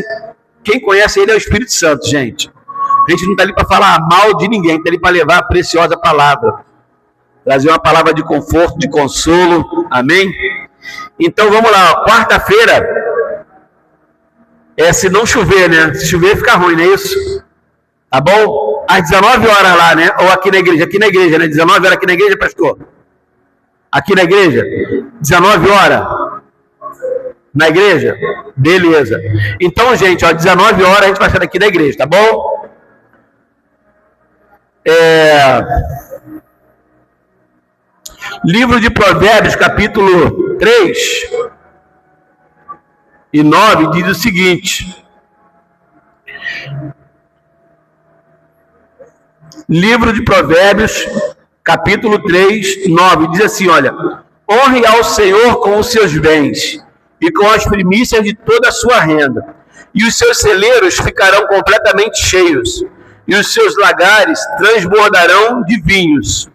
Quem conhece ele é o Espírito Santo, gente. A gente não está ali para falar mal de ninguém, está ali para levar a preciosa palavra. Trazer uma palavra de conforto, de consolo. Amém? Então vamos lá, quarta-feira. Se não chover, né? Se chover fica ruim, não é isso? Tá bom? Às 19 horas lá, né? Ou aqui na igreja, né? 19 horas aqui na igreja, pastor? Aqui na igreja? 19 horas? Na igreja? Beleza. Então, gente, ó, 19 horas a gente vai sair daqui da igreja, tá bom? Livro de Provérbios, capítulo 3 e 9, diz o seguinte. Livro de Provérbios, capítulo 3, 9, diz assim, olha: honre ao Senhor com os seus bens e com as primícias de toda a sua renda, e os seus celeiros ficarão completamente cheios, e os seus lagares transbordarão de vinhos.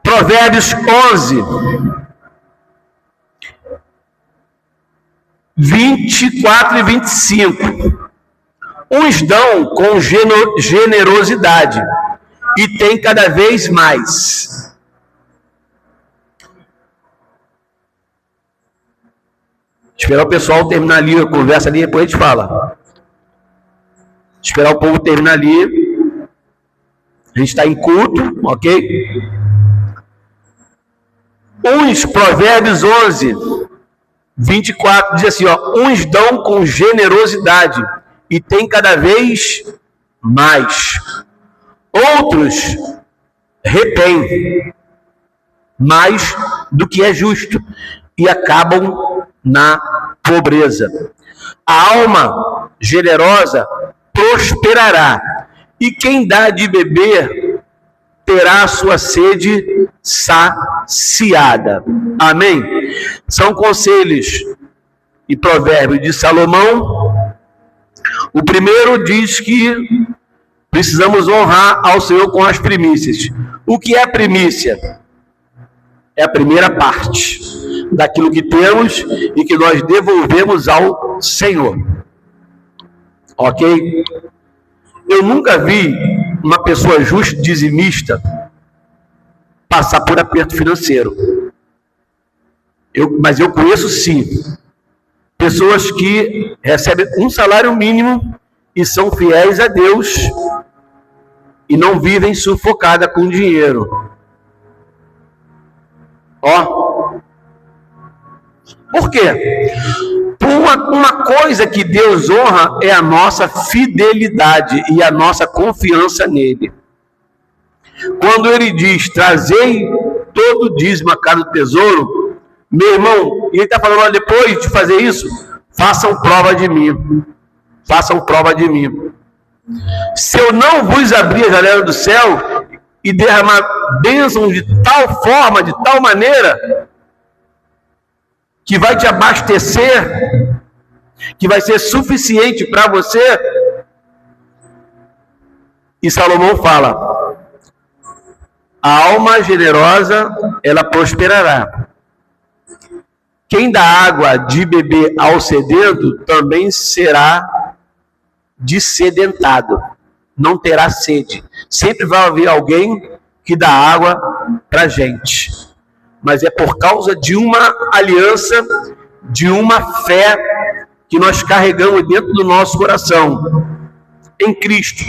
Provérbios 11, 24 e 25. Uns dão com generosidade e tem cada vez mais. Esperar o pessoal terminar ali a conversa ali, depois a gente fala. Esperar o povo terminar ali. A gente está em culto, ok? Provérbios 11, 24, diz assim, ó: uns dão com generosidade e tem cada vez mais. Outros retêm mais do que é justo e acabam na pobreza. A alma generosa prosperará, e quem dá de beber terá a sua sede saciada. Amém? São conselhos e provérbios de Salomão. O primeiro diz que precisamos honrar ao Senhor com as primícias. O que é primícia? É a primeira parte daquilo que temos e que nós devolvemos ao Senhor. Ok? Eu nunca vi uma pessoa justa, dizimista, passar por aperto financeiro. Mas eu conheço sim pessoas que recebem um salário mínimo e são fiéis a Deus e não vivem sufocada com dinheiro. Ó, por quê? Uma coisa que Deus honra é a nossa fidelidade e a nossa confiança nele. Quando ele diz: trazei todo o dízimo à casa do tesouro, meu irmão, e ele está falando: olha, depois de fazer isso, façam prova de mim. Façam prova de mim. Se eu não vos abrir a janela do céu e derramar bênçãos de tal forma, de tal maneira, que vai te abastecer, que vai ser suficiente para você, E Salomão fala: a alma generosa, ela prosperará. Quem dá água de beber ao sedento também será dessedentado, não terá sede. Sempre vai haver alguém que dá água para a gente, mas é por causa de uma aliança, de uma fé que nós carregamos dentro do nosso coração, em Cristo,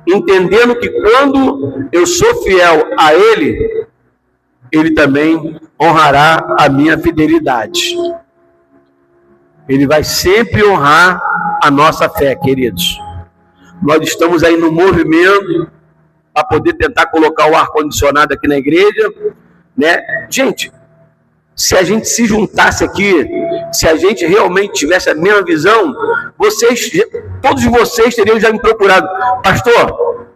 entendendo que quando eu sou fiel a Ele, Ele também honrará a minha fidelidade. Ele vai sempre honrar a nossa fé, queridos. Nós estamos aí no movimento para poder tentar colocar o ar-condicionado aqui na igreja, né? Gente, se a gente se juntasse aqui, se a gente realmente tivesse a mesma visão, todos vocês teriam já me procurado: pastor,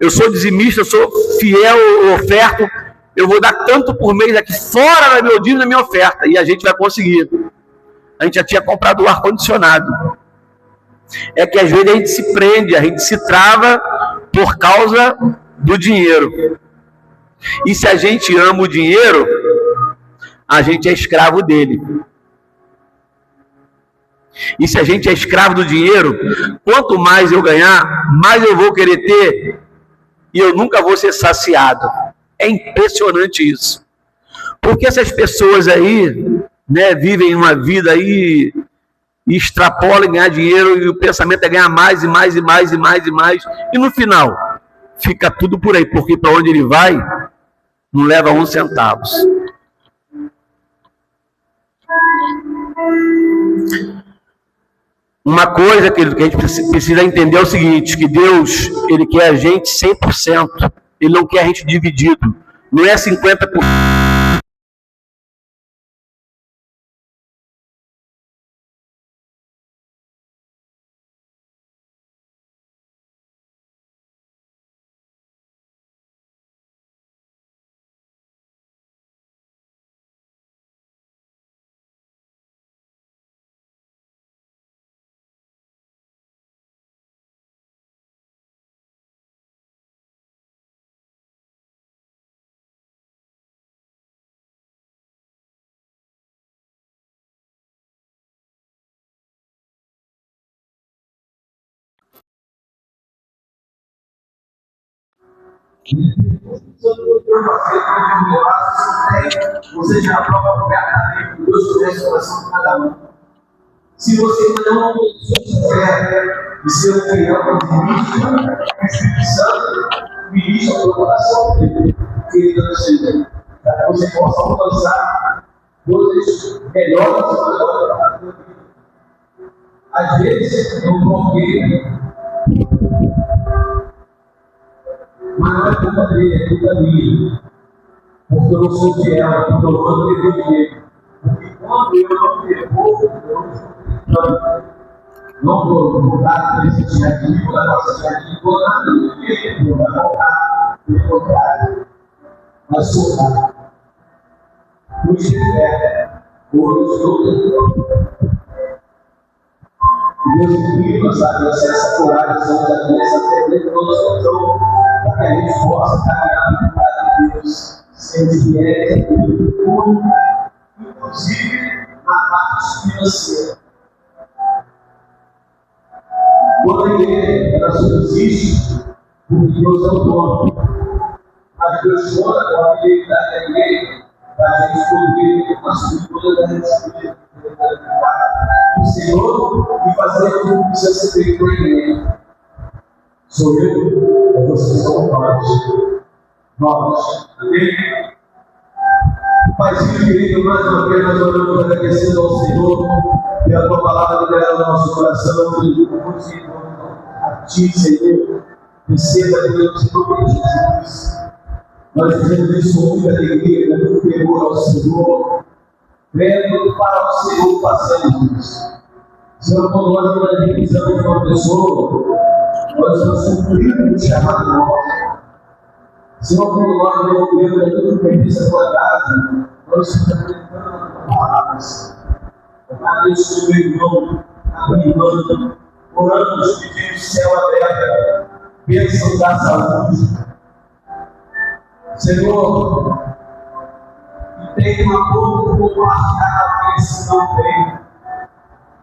eu sou dizimista, eu sou fiel, eu oferto, eu vou dar tanto por mês aqui fora da meu dízimo, da minha oferta, e a gente vai conseguir. A gente já tinha comprado o ar-condicionado. É que às vezes a gente se prende, a gente se trava por causa do dinheiro. E se a gente ama o dinheiro, a gente é escravo dele. E se a gente é escravo do dinheiro, quanto mais eu ganhar, mais eu vou querer ter, e eu nunca vou ser saciado. É impressionante isso. Porque essas pessoas aí, né, vivem uma vida aí e extrapolam em ganhar dinheiro, e o pensamento é ganhar mais e mais e mais e mais e mais, e no final fica tudo por aí, porque para onde ele vai não leva 1 centavo. Uma coisa que a gente precisa entender é o seguinte: que Deus, Ele quer a gente 100%, Ele não quer a gente dividido, não é 50%. Você já aprova completamente o Deus conhece o coração de cada um. Se você não tem sua fé e ser fiel ao ministro, o Espírito Santo ministra o seu coração, querido seja, para que você possa alcançar coisas melhores. Às vezes, eu bloqueio, mas não é culpa dele, é culpa minha. Porque eu não sou fiel, porque eu não devolvo. Porque quando eu não devolvo, não vou mudar esse jardim, vou dar nossa jardim, vou dar nada, vou dar voltar, pelo contrário. Mas soltar. Nos libera, hoje todos. Deus incrível, sabe, essa coragem, essa revolução, para que a gente possa caminhar no lugar de Deus, sendo fiéis, inclusive na parte financeira. Quando a igreja ela subsiste, porque Deus é o dono, mas Deus conta com a fidelidade da igreja, para a gente poder assumir todas as responsabilidades do Senhor e fazer o que precisa ser feito na igreja. Sou eu, ou vocês são nós. Amém? Paizinho querido, mais uma vez nós oramos agradecendo ao Senhor pela tua palavra liberada no nosso coração, que a ti, Senhor, receba Deus em nome de Jesus. Nós fizemos isso com muita alegria, com muito temor ao Senhor, crendo para o Senhor fazemos isso. Senhor, quando nós realizamos uma pessoa, nós estamos cumprindo o chamado nosso. Senhor, quando nós devolvemos aquilo que pertence à tua casa, nós estamos acreditando na tua palavra. Agradeço o meu irmão, a minha irmã, oramos pedindo o céu aberto, bênção da saúde. Senhor, que tem uma boa compartilhar com esse que não tem.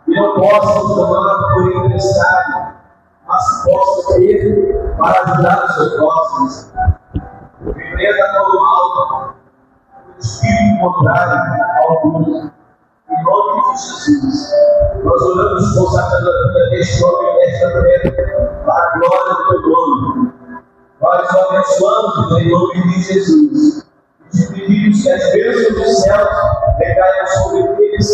E não posso tomar por emprestado, mas posso ter para ajudar os seus próximos. Repreenda todo mal, o espírito contrário ao mundo. Em nome de Jesus, nós oramos consagrando a vida deste homem e desta mulher para a glória do teu nome. Nós o abençoamos em nome de Jesus. E te pedimos que as bênçãos dos céus recaiam sobre eles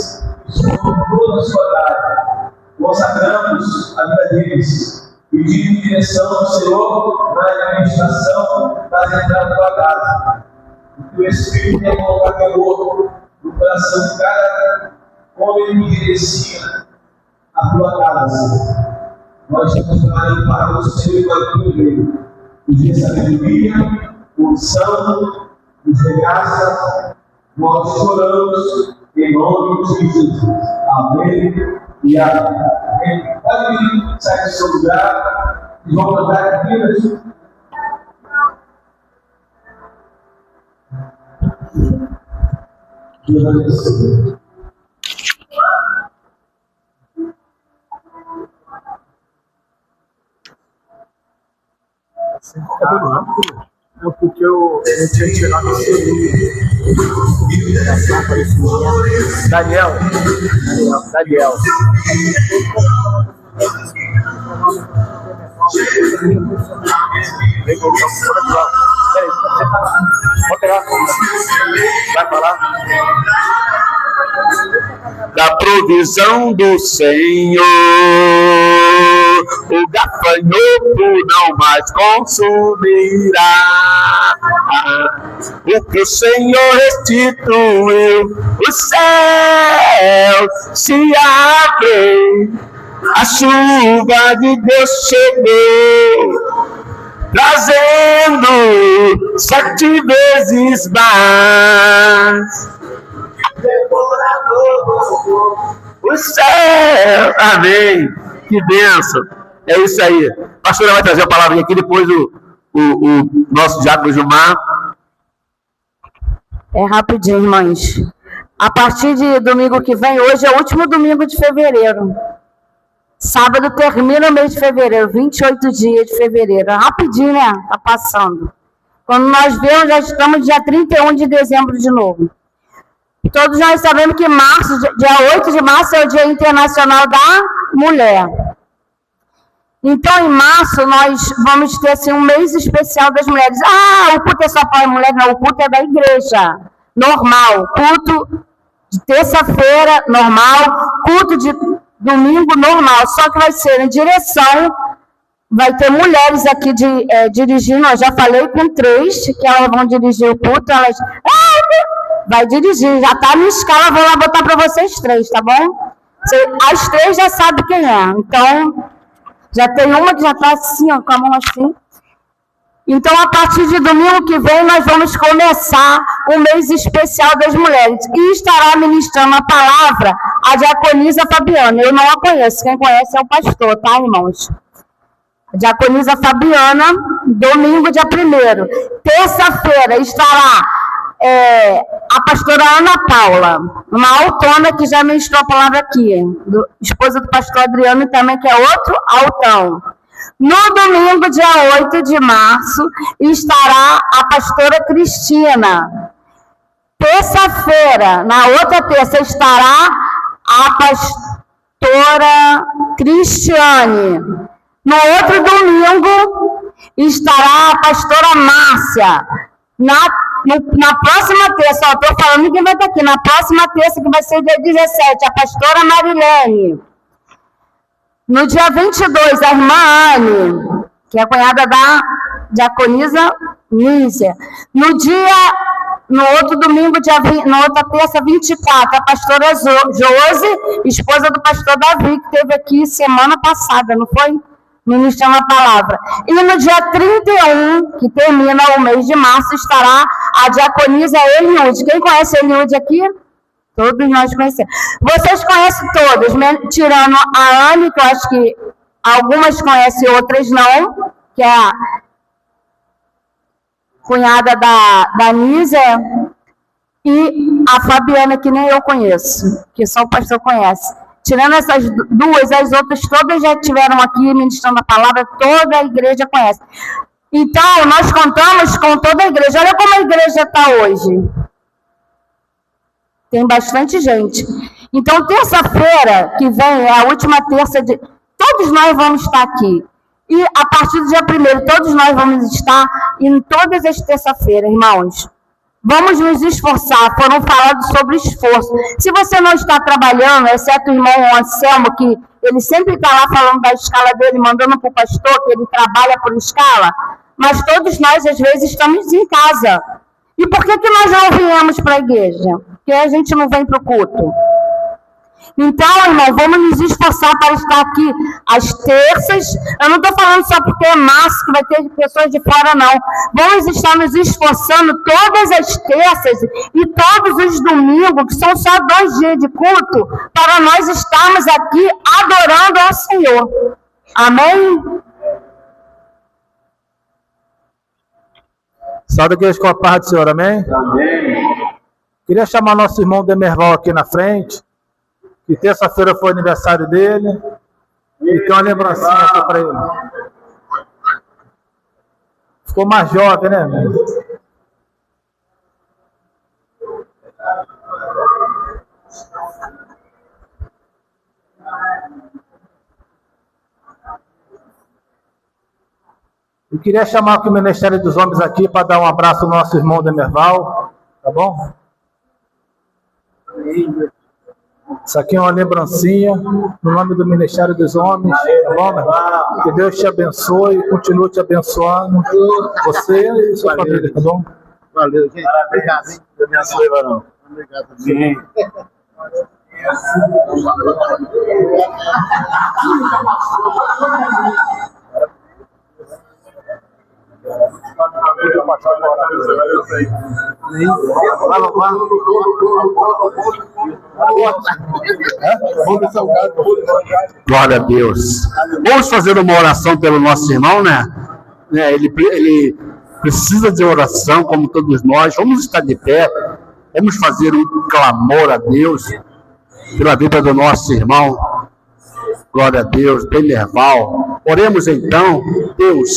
e sobre toda a sua casa. Consagramos a vida deles. Pedindo direção do Senhor na administração das entradas da casa. Que o Espírito tenha colocado amor no coração de cada homem que gerencia a tua casa. Nós estamos trabalhando para o Senhor e para o teu reino. Nos dê sabedoria, unção, nos dê graça. Nós choramos em nome de Jesus. Amém e amém. Pode sair do seu lugar e vamos cantar aqui. Deus abençoe. Não, porque eu tinha tirado o celular. Daniel. Pode pegar. Vai falar. Da provisão do Senhor, o gafanhoto não mais consumirá. O que o Senhor restituiu, os céus se abrem, a chuva de Deus chegou, trazendo 7 vezes mais. O céu, amém, que bênção, é isso aí. A pastora vai trazer a palavra aqui, depois o nosso diácono Gilmar. É rapidinho, irmãos. A partir de domingo que vem, hoje é o último domingo de fevereiro. Sábado termina o mês de fevereiro, 28 dias de fevereiro. É rapidinho, né? Tá passando. Quando nós vemos, já estamos dia 31 de dezembro de novo. Todos nós sabemos que março, dia 8 de março, é o Dia Internacional da Mulher. Então, em março, nós vamos ter assim, um mês especial das mulheres. Ah, o culto é só para mulher? Não, o culto é da igreja. Normal. Culto de terça-feira, normal. Culto de domingo, normal. Só que vai ser em direção. Vai ter mulheres aqui dirigindo. Eu já falei com 3 que elas vão dirigir o culto. Elas... vai dirigir. Já está na escala. Vou lá botar para vocês 3, tá bom? As 3 já sabem quem é. Então... já tem uma que já está assim, ó, com a mão assim. Então, a partir de domingo que vem, nós vamos começar o mês especial das mulheres. E estará ministrando a palavra a diaconisa Fabiana. Eu não a conheço, quem conhece é o pastor, tá, irmãos? A diaconisa Fabiana, domingo, dia 1º. Terça-feira estará a pastora Ana Paula, uma autona que já ministrou a palavra aqui, esposa do pastor Adriano também, que é outro altão. No domingo, dia 8 de março, estará a pastora Cristina. Terça-feira, na outra terça, estará a pastora Cristiane. No outro domingo, estará a pastora Márcia. Na próxima terça, estou falando que vai estar aqui, na próxima terça, que vai ser dia 17, a pastora Marilene. No dia 22, a irmã Anne, que é a cunhada da diaconisa Nízia. No outro domingo, na outra terça, 24, a pastora Josi, esposa do pastor Davi, que esteve aqui semana passada, não foi? Ministrando a palavra. E no dia 31, que termina o mês de março, estará a diaconisa Eliude. Quem conhece Eliude aqui? Todos nós conhecemos. Vocês conhecem todos, tirando a Anne, que eu acho que algumas conhecem, outras não, que é a cunhada da Nízia, e a Fabiana, que nem eu conheço, que só o pastor conhece. Tirando essas duas, as outras todas já estiveram aqui ministrando a palavra, toda a igreja conhece. Então, nós contamos com toda a igreja. Olha como a igreja está hoje. Tem bastante gente. Então, terça-feira que vem, é a última terça de... Todos nós vamos estar aqui. E a partir do dia 1º, todos nós vamos estar em todas as terças-feiras, irmãos. Vamos nos esforçar. Foram falados sobre esforço. Se você não está trabalhando, exceto o irmão Anselmo, que ele sempre está lá falando da escala dele, mandando para o pastor, que ele trabalha por escala, mas todos nós, às vezes, estamos em casa. E por que nós não viemos para a igreja? Porque a gente não vem para o culto. Então, irmão, vamos nos esforçar para estar aqui às terças. Eu não estou falando só porque é março, que vai ter pessoas de fora, não. Vamos estar nos esforçando todas as terças e todos os domingos, que são só 2 dias de culto, para nós estarmos aqui adorando ao Senhor. Amém? Salve a igreja com a paz do Senhor, amém? Amém. Queria chamar nosso irmão Demerval aqui na frente, que terça-feira foi aniversário dele, e tem uma lembrancinha aqui para ele. Ficou mais jovem, né? E queria chamar aqui o Ministério dos Homens aqui para dar um abraço ao nosso irmão Demerval, tá bom? Isso aqui é uma lembrancinha no nome do Ministério dos Homens, tá bom, meu irmão? Que Deus te abençoe e continue te abençoando, você e sua família, tá bom? Valeu, gente. Obrigado, hein? Deus abençoe, varão. Obrigado. Sim. Glória a Deus. Vamos fazer uma oração pelo nosso irmão, né? Ele precisa de oração, como todos nós. Vamos estar de pé. Vamos fazer um clamor a Deus pela vida do nosso irmão. Glória a Deus, Demerval. Oremos então. Deus,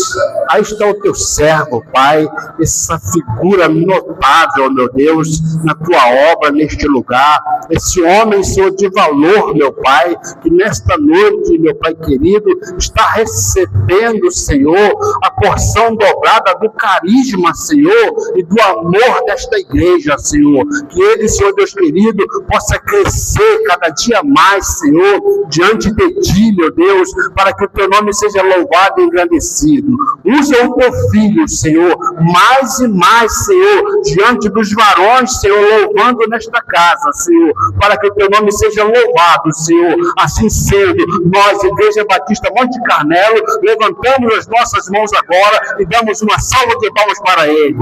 aí está o teu servo, Pai, essa figura notável, meu Deus, na tua obra, neste lugar, esse homem, Senhor, de valor, meu Pai, que nesta noite, meu Pai querido, está recebendo, Senhor, a porção dobrada do carisma, Senhor, e do amor desta igreja, Senhor, que ele, Senhor Deus querido, possa crescer cada dia mais, Senhor, diante de ti, meu Deus, para que o teu nome seja louvado e engrandecido. Usa o teu filho, Senhor, mais e mais, Senhor, diante dos varões, Senhor, louvando nesta casa, Senhor, para que o teu nome seja louvado, Senhor. Assim sendo, nós, Igreja Batista Monte Carmelo, levantamos as nossas mãos agora e damos uma salva de palmas para ele.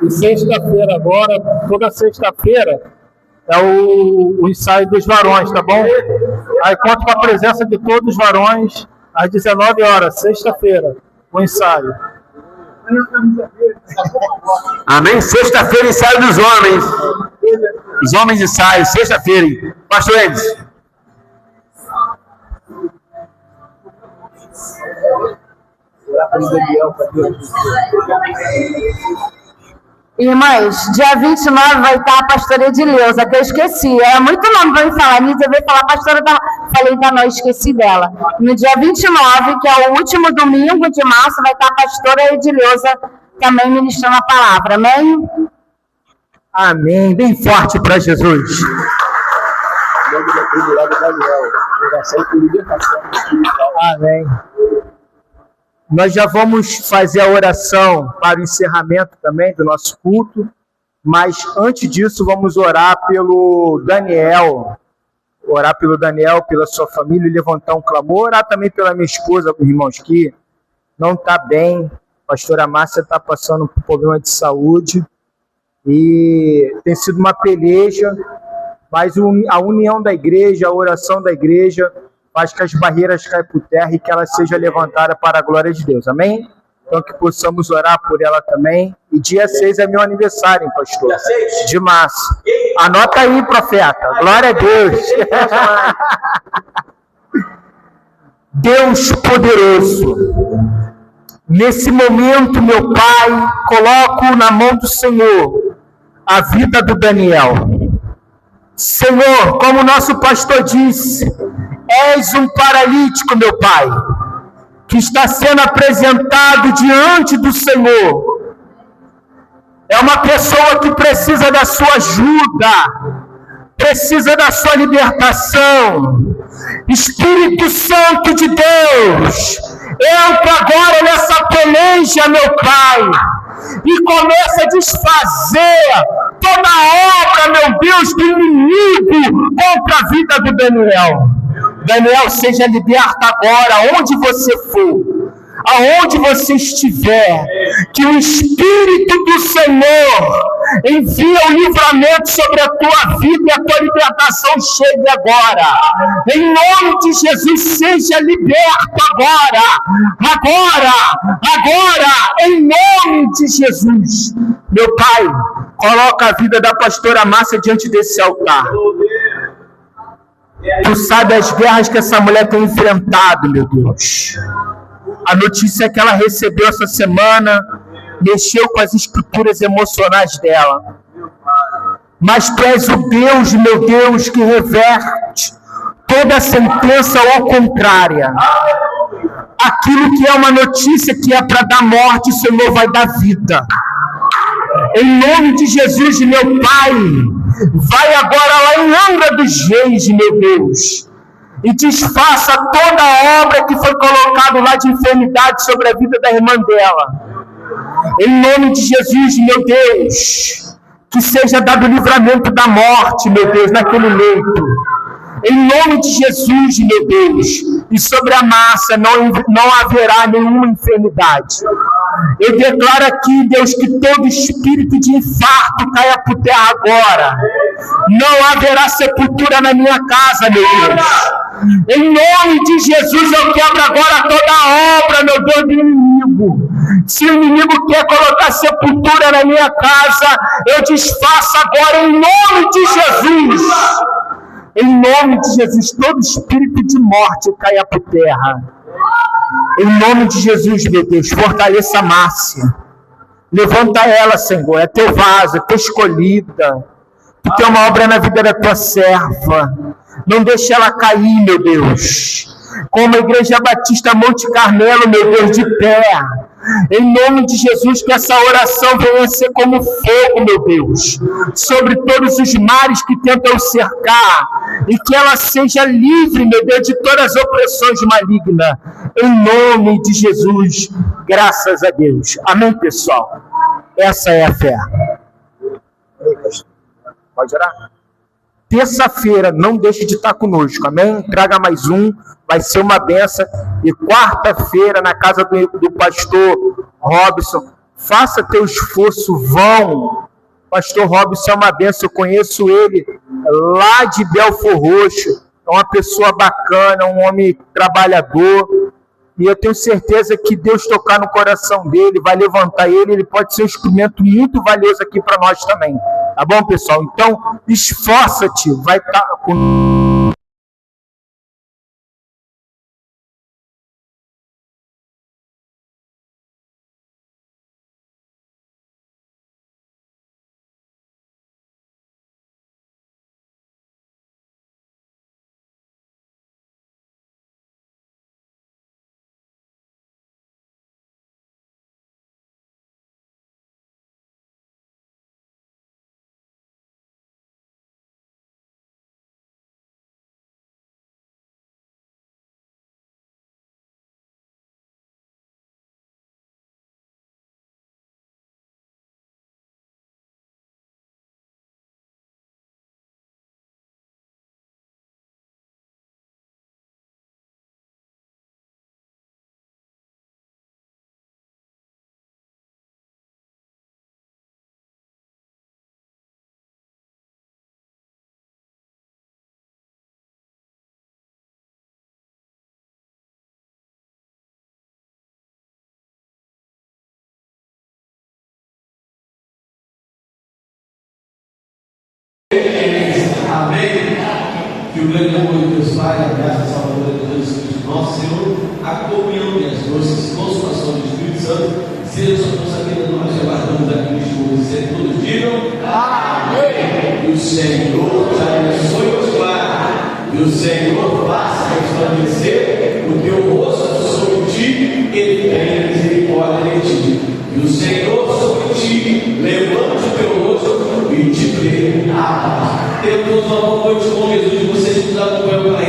E sexta-feira agora, toda sexta-feira, é o ensaio dos varões, tá bom? Aí conto com a presença de todos os varões às 19 horas, sexta-feira, o ensaio. Amém? Sexta-feira, ensaio dos homens. Os homens ensaiam, sexta-feira. Pastor Edson. Irmãs, dia 29 vai estar a pastora Edileuza, que eu esqueci. Era muito nome para me falar. Nisa veio falar, pastora, falei, ainda não, esqueci dela. No dia 29, que é o último domingo de março, vai estar a pastora Edileuza também ministrando a palavra. Amém? Amém. Bem forte para Jesus. Amém. Nós já vamos fazer a oração para o encerramento também do nosso culto, mas antes disso vamos orar pelo Daniel, pela sua família, e levantar um clamor, orar também pela minha esposa, irmãos, que não está bem. A pastora Márcia está passando por problema de saúde e tem sido uma peleja, mas a união da igreja, a oração da igreja faz que as barreiras caiam por terra e que ela seja levantada para a glória de Deus. Amém? Então que possamos orar por ela também. E dia 6 é meu aniversário, hein, pastor? Dia 6? De março. Anota aí, profeta. Glória a Deus. Deus poderoso, nesse momento, meu Pai, coloco na mão do Senhor a vida do Daniel. Senhor, como nosso pastor disse, és um paralítico, meu Pai, que está sendo apresentado diante do Senhor. É uma pessoa que precisa da sua ajuda, precisa da sua libertação. Espírito Santo de Deus, entra agora nessa peleja, meu Pai, e começa a desfazer toda a obra, meu Deus, do inimigo contra a vida do Daniel. Daniel, seja liberto agora, onde você for, aonde você estiver, que o Espírito do Senhor envia o livramento sobre a tua vida e a tua libertação chegue agora. Em nome de Jesus, seja liberto agora, em nome de Jesus. Meu Pai, coloca a vida da pastora Márcia diante desse altar. Tu sabe as guerras que essa mulher tem enfrentado, meu Deus. A notícia que ela recebeu essa semana mexeu com as estruturas emocionais dela. Mas tu és o Deus, meu Deus, que reverte toda sentença ao contrária. Aquilo que é uma notícia que é para dar morte, o Senhor vai dar vida. Em nome de Jesus, meu Pai, vai agora lá em Angra dos Reis, meu Deus, e desfaça toda a obra que foi colocada lá de enfermidade sobre a vida da irmã dela. Em nome de Jesus, meu Deus, que seja dado o livramento da morte, meu Deus, naquele leito. Em nome de Jesus, meu Deus, e sobre a massa não haverá nenhuma enfermidade. Eu declaro aqui, Deus, que todo espírito de infarto caia por terra agora. Não haverá sepultura na minha casa, meu Deus. Em nome de Jesus, eu quebro agora toda a obra, meu Deus, do inimigo. Se o inimigo quer colocar sepultura na minha casa, eu desfaço agora, em nome de Jesus. Em nome de Jesus, todo espírito de morte caia por terra. Em nome de Jesus, meu Deus, fortaleça a Márcia. Levanta ela, Senhor, é teu vaso, é tua escolhida. Tu tem uma obra na vida da tua serva. Não deixe ela cair, meu Deus. Como a Igreja Batista Monte Carmelo, meu Deus, de pé. Em nome de Jesus, que essa oração venha ser como fogo, meu Deus, sobre todos os mares que tentam cercar, e que ela seja livre, meu Deus, de todas as opressões malignas. Em nome de Jesus, graças a Deus. Amém, pessoal? Essa é a fé. Pode orar? Terça-feira, não deixe de estar conosco, amém? Traga mais um, vai ser uma benção. E quarta-feira, na casa do pastor Robson, faça teu esforço, vão. Pastor Robson é uma benção, eu conheço ele lá de Belfor Roxo, é uma pessoa bacana, um homem trabalhador, e eu tenho certeza que Deus tocar no coração dele, vai levantar ele, ele pode ser um instrumento muito valioso aqui para nós também. Tá bom, pessoal? Então, esforça-te, vai estar com Pai, a graça salvadora de Jesus Cristo, nosso Senhor, a comunhão e as doces consolações do Espírito Santo, seja sobre nossa vida, nós aguardamos aqui no escuro, e todos digam amém. E o Senhor te abençoe e te guarde, e o Senhor faça resplandecer o teu rosto sobre ti, ele tenha misericórdia de ti. E o Senhor sobre ti levante o teu rosto e te dê a paz. Tenham todos uma boa noite com Jesus, vocês que nos acompanham pela